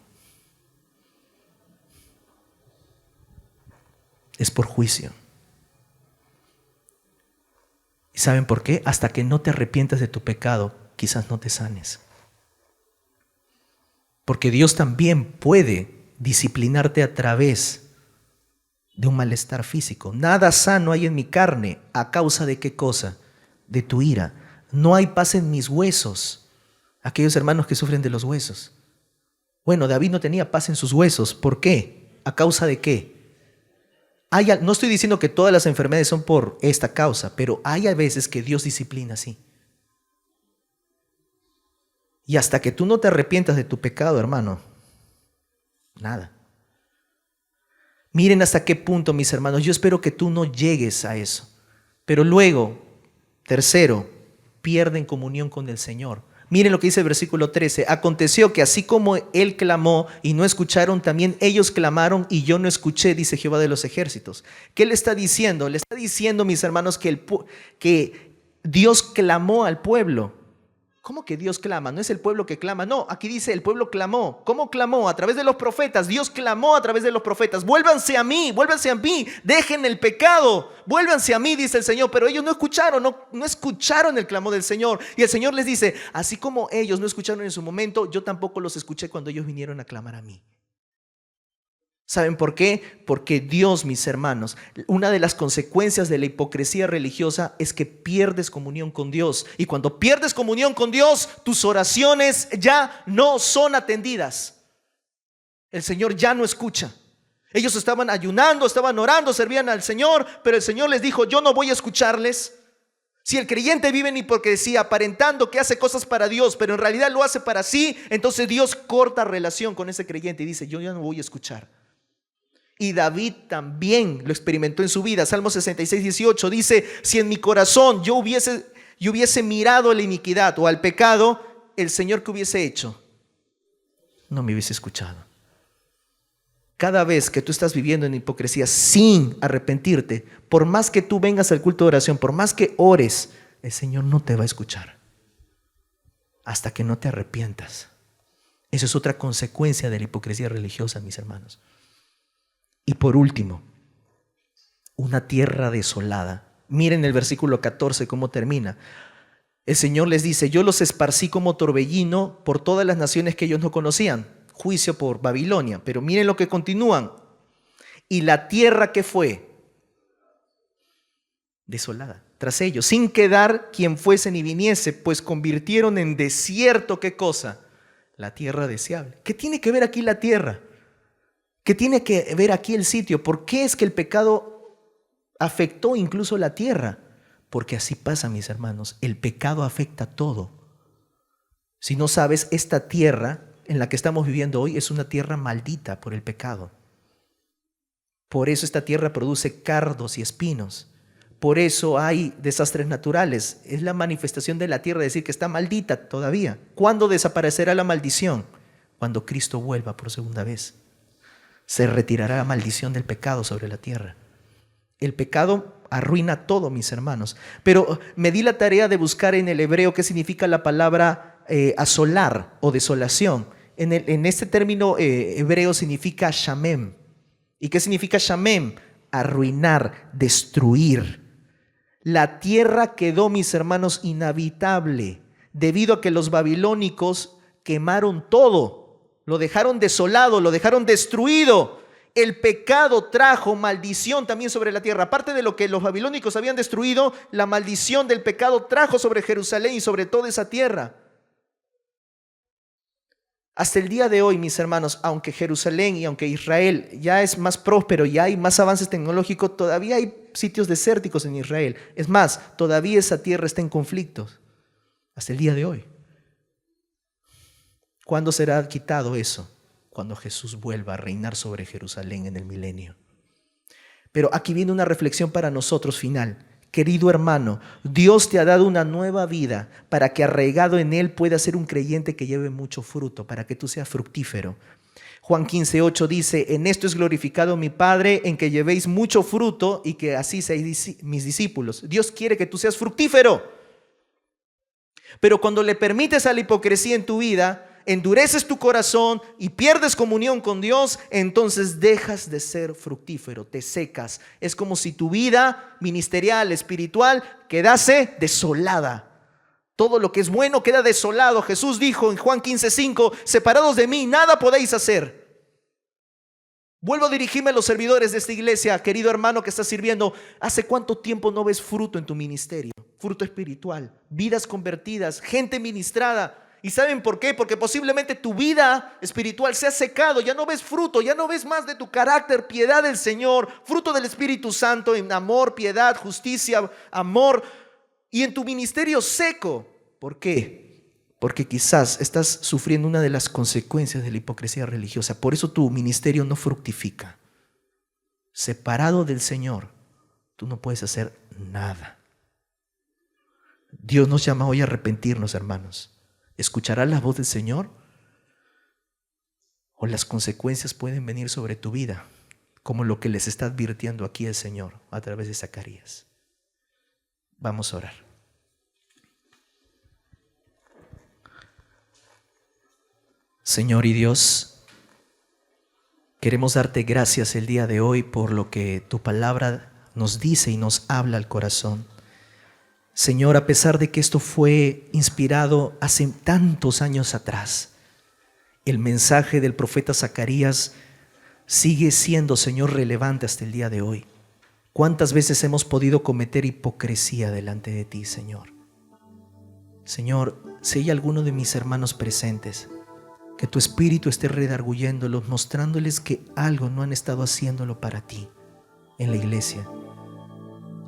Es por juicio. ¿Y saben por qué? Hasta que no te arrepientas de tu pecado, quizás no te sanes. Porque Dios también puede disciplinarte a través de un malestar físico. Nada sano hay en mi carne. ¿A causa de qué cosa? De tu ira. No hay paz en mis huesos. Aquellos hermanos que sufren de los huesos. Bueno, David no tenía paz en sus huesos. ¿Por qué? ¿A causa de qué? No estoy diciendo que todas las enfermedades son por esta causa, pero hay a veces que Dios disciplina así. Y hasta que tú no te arrepientas de tu pecado, hermano, nada. Miren hasta qué punto, mis hermanos, yo espero que tú no llegues a eso. Pero luego, tercero, pierden comunión con el Señor. Miren lo que dice el versículo 13. Aconteció que así como él clamó y no escucharon, también ellos clamaron y yo no escuché, dice Jehová de los ejércitos. ¿Qué le está diciendo? Le está diciendo, mis hermanos, que Dios clamó al pueblo. ¿Cómo que Dios clama? No es el pueblo que clama. No, aquí dice el pueblo clamó. ¿Cómo clamó? A través de los profetas. Dios clamó a través de los profetas. Vuélvanse a mí, dejen el pecado, vuélvanse a mí, dice el Señor. Pero ellos no escucharon el clamor del Señor. Y el Señor les dice, así como ellos no escucharon en su momento, yo tampoco los escuché cuando ellos vinieron a clamar a mí. ¿Saben por qué? Porque Dios, mis hermanos, una de las consecuencias de la hipocresía religiosa es que pierdes comunión con Dios. Y cuando pierdes comunión con Dios, tus oraciones ya no son atendidas. El Señor ya no escucha. Ellos estaban ayunando, estaban orando, servían al Señor, pero el Señor les dijo, yo no voy a escucharles. Si el creyente vive en hipocresía, aparentando que hace cosas para Dios, pero en realidad lo hace para sí, entonces Dios corta relación con ese creyente y dice, yo ya no voy a escuchar. Y David también lo experimentó en su vida. Salmo 66, 18 dice, si en mi corazón yo hubiese mirado la iniquidad o al pecado, el Señor, ¿qué hubiese hecho? No me hubiese escuchado. Cada vez que tú estás viviendo en hipocresía sin arrepentirte, por más que tú vengas al culto de oración, por más que ores, el Señor no te va a escuchar hasta que no te arrepientas. Eso es otra consecuencia de la hipocresía religiosa, mis hermanos. Y por último, una tierra desolada. Miren el versículo 14 cómo termina. El Señor les dice, yo los esparcí como torbellino por todas las naciones que ellos no conocían. Juicio por Babilonia. Pero miren lo que continúan. Y la tierra que fue desolada tras ellos, sin quedar quien fuese ni viniese, pues convirtieron en desierto, ¿qué cosa? La tierra deseable. ¿Qué tiene que ver aquí la tierra? ¿Qué tiene que ver aquí el sitio? ¿Por qué es que el pecado afectó incluso la tierra? Porque así pasa, mis hermanos. El pecado afecta todo. Si no sabes, esta tierra en la que estamos viviendo hoy es una tierra maldita por el pecado. Por eso esta tierra produce cardos y espinos. Por eso hay desastres naturales. Es la manifestación de la tierra, decir que está maldita todavía. ¿Cuándo desaparecerá la maldición? Cuando Cristo vuelva por segunda vez. Se retirará la maldición del pecado sobre la tierra. El pecado arruina todo, mis hermanos. Pero me di la tarea de buscar en el hebreo qué significa la palabra asolar o desolación. En este término hebreo significa shamem. ¿Y qué significa shamem? Arruinar, destruir. La tierra quedó, mis hermanos, inhabitable debido a que los babilónicos quemaron todo. Lo dejaron desolado, lo dejaron destruido. El pecado trajo maldición también sobre la tierra. Aparte de lo que los babilónicos habían destruido, la maldición del pecado trajo sobre Jerusalén y sobre toda esa tierra. Hasta el día de hoy, mis hermanos, aunque Jerusalén y aunque Israel ya es más próspero y hay más avances tecnológicos, todavía hay sitios desérticos en Israel. Es más, todavía esa tierra está en conflictos. Hasta el día de hoy. ¿Cuándo será quitado eso? Cuando Jesús vuelva a reinar sobre Jerusalén en el milenio. Pero aquí viene una reflexión para nosotros final. Querido hermano, Dios te ha dado una nueva vida para que arraigado en Él puedas ser un creyente que lleve mucho fruto, para que tú seas fructífero. Juan 15:8 dice, en esto es glorificado mi Padre, en que llevéis mucho fruto y que así seáis mis discípulos. Dios quiere que tú seas fructífero. Pero cuando le permites a la hipocresía en tu vida, endureces tu corazón y pierdes comunión con Dios, entonces dejas de ser fructífero, te secas. Es como si tu vida ministerial, espiritual, quedase desolada. Todo lo que es bueno queda desolado. Jesús dijo en Juan 15:5, separados de mí, nada podéis hacer. Vuelvo a dirigirme a los servidores de esta iglesia, querido hermano que está sirviendo. ¿Hace cuánto tiempo no ves fruto en tu ministerio? Fruto espiritual, vidas convertidas, gente ministrada. ¿Y saben por qué? Porque posiblemente tu vida espiritual se ha secado. Ya no ves fruto, ya no ves más de tu carácter, piedad del Señor, fruto del Espíritu Santo en amor, piedad, justicia, amor. Y en tu ministerio seco. ¿Por qué? Porque quizás estás sufriendo una de las consecuencias de la hipocresía religiosa. Por eso tu ministerio no fructifica. Separado del Señor, tú no puedes hacer nada. Dios nos llama hoy a arrepentirnos, hermanos. ¿Escucharás la voz del Señor? ¿O las consecuencias pueden venir sobre tu vida? Como lo que les está advirtiendo aquí el Señor a través de Zacarías. Vamos a orar. Señor y Dios, queremos darte gracias el día de hoy por lo que tu palabra nos dice y nos habla al corazón. Señor, a pesar de que esto fue inspirado hace tantos años atrás, el mensaje del profeta Zacarías sigue siendo, Señor, relevante hasta el día de hoy. ¿Cuántas veces hemos podido cometer hipocresía delante de ti, Señor? Señor, si hay alguno de mis hermanos presentes, que tu Espíritu esté redarguyéndolos, mostrándoles que algo no han estado haciéndolo para ti en la iglesia.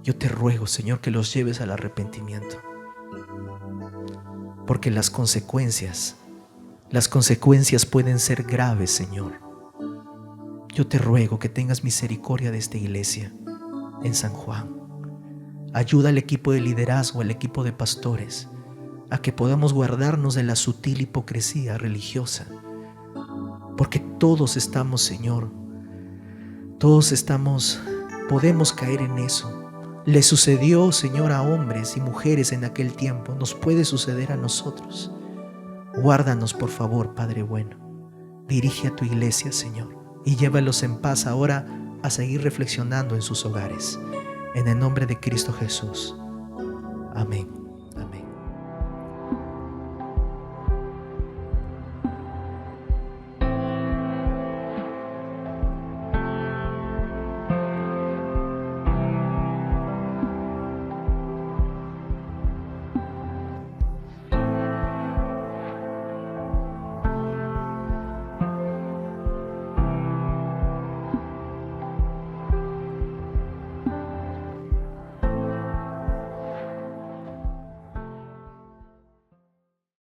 Yo te ruego, Señor, que los lleves al arrepentimiento. Porque las consecuencias pueden ser graves, Señor. Yo te ruego que tengas misericordia de esta iglesia en San Juan. Ayuda al equipo de liderazgo, al equipo de pastores, a que podamos guardarnos de la sutil hipocresía religiosa. Porque todos estamos, Señor, podemos caer en eso. Le sucedió, Señor, a hombres y mujeres en aquel tiempo. Nos puede suceder a nosotros. Guárdanos, por favor, Padre bueno. Dirige a tu iglesia, Señor, y llévalos en paz ahora a seguir reflexionando en sus hogares. En el nombre de Cristo Jesús. Amén.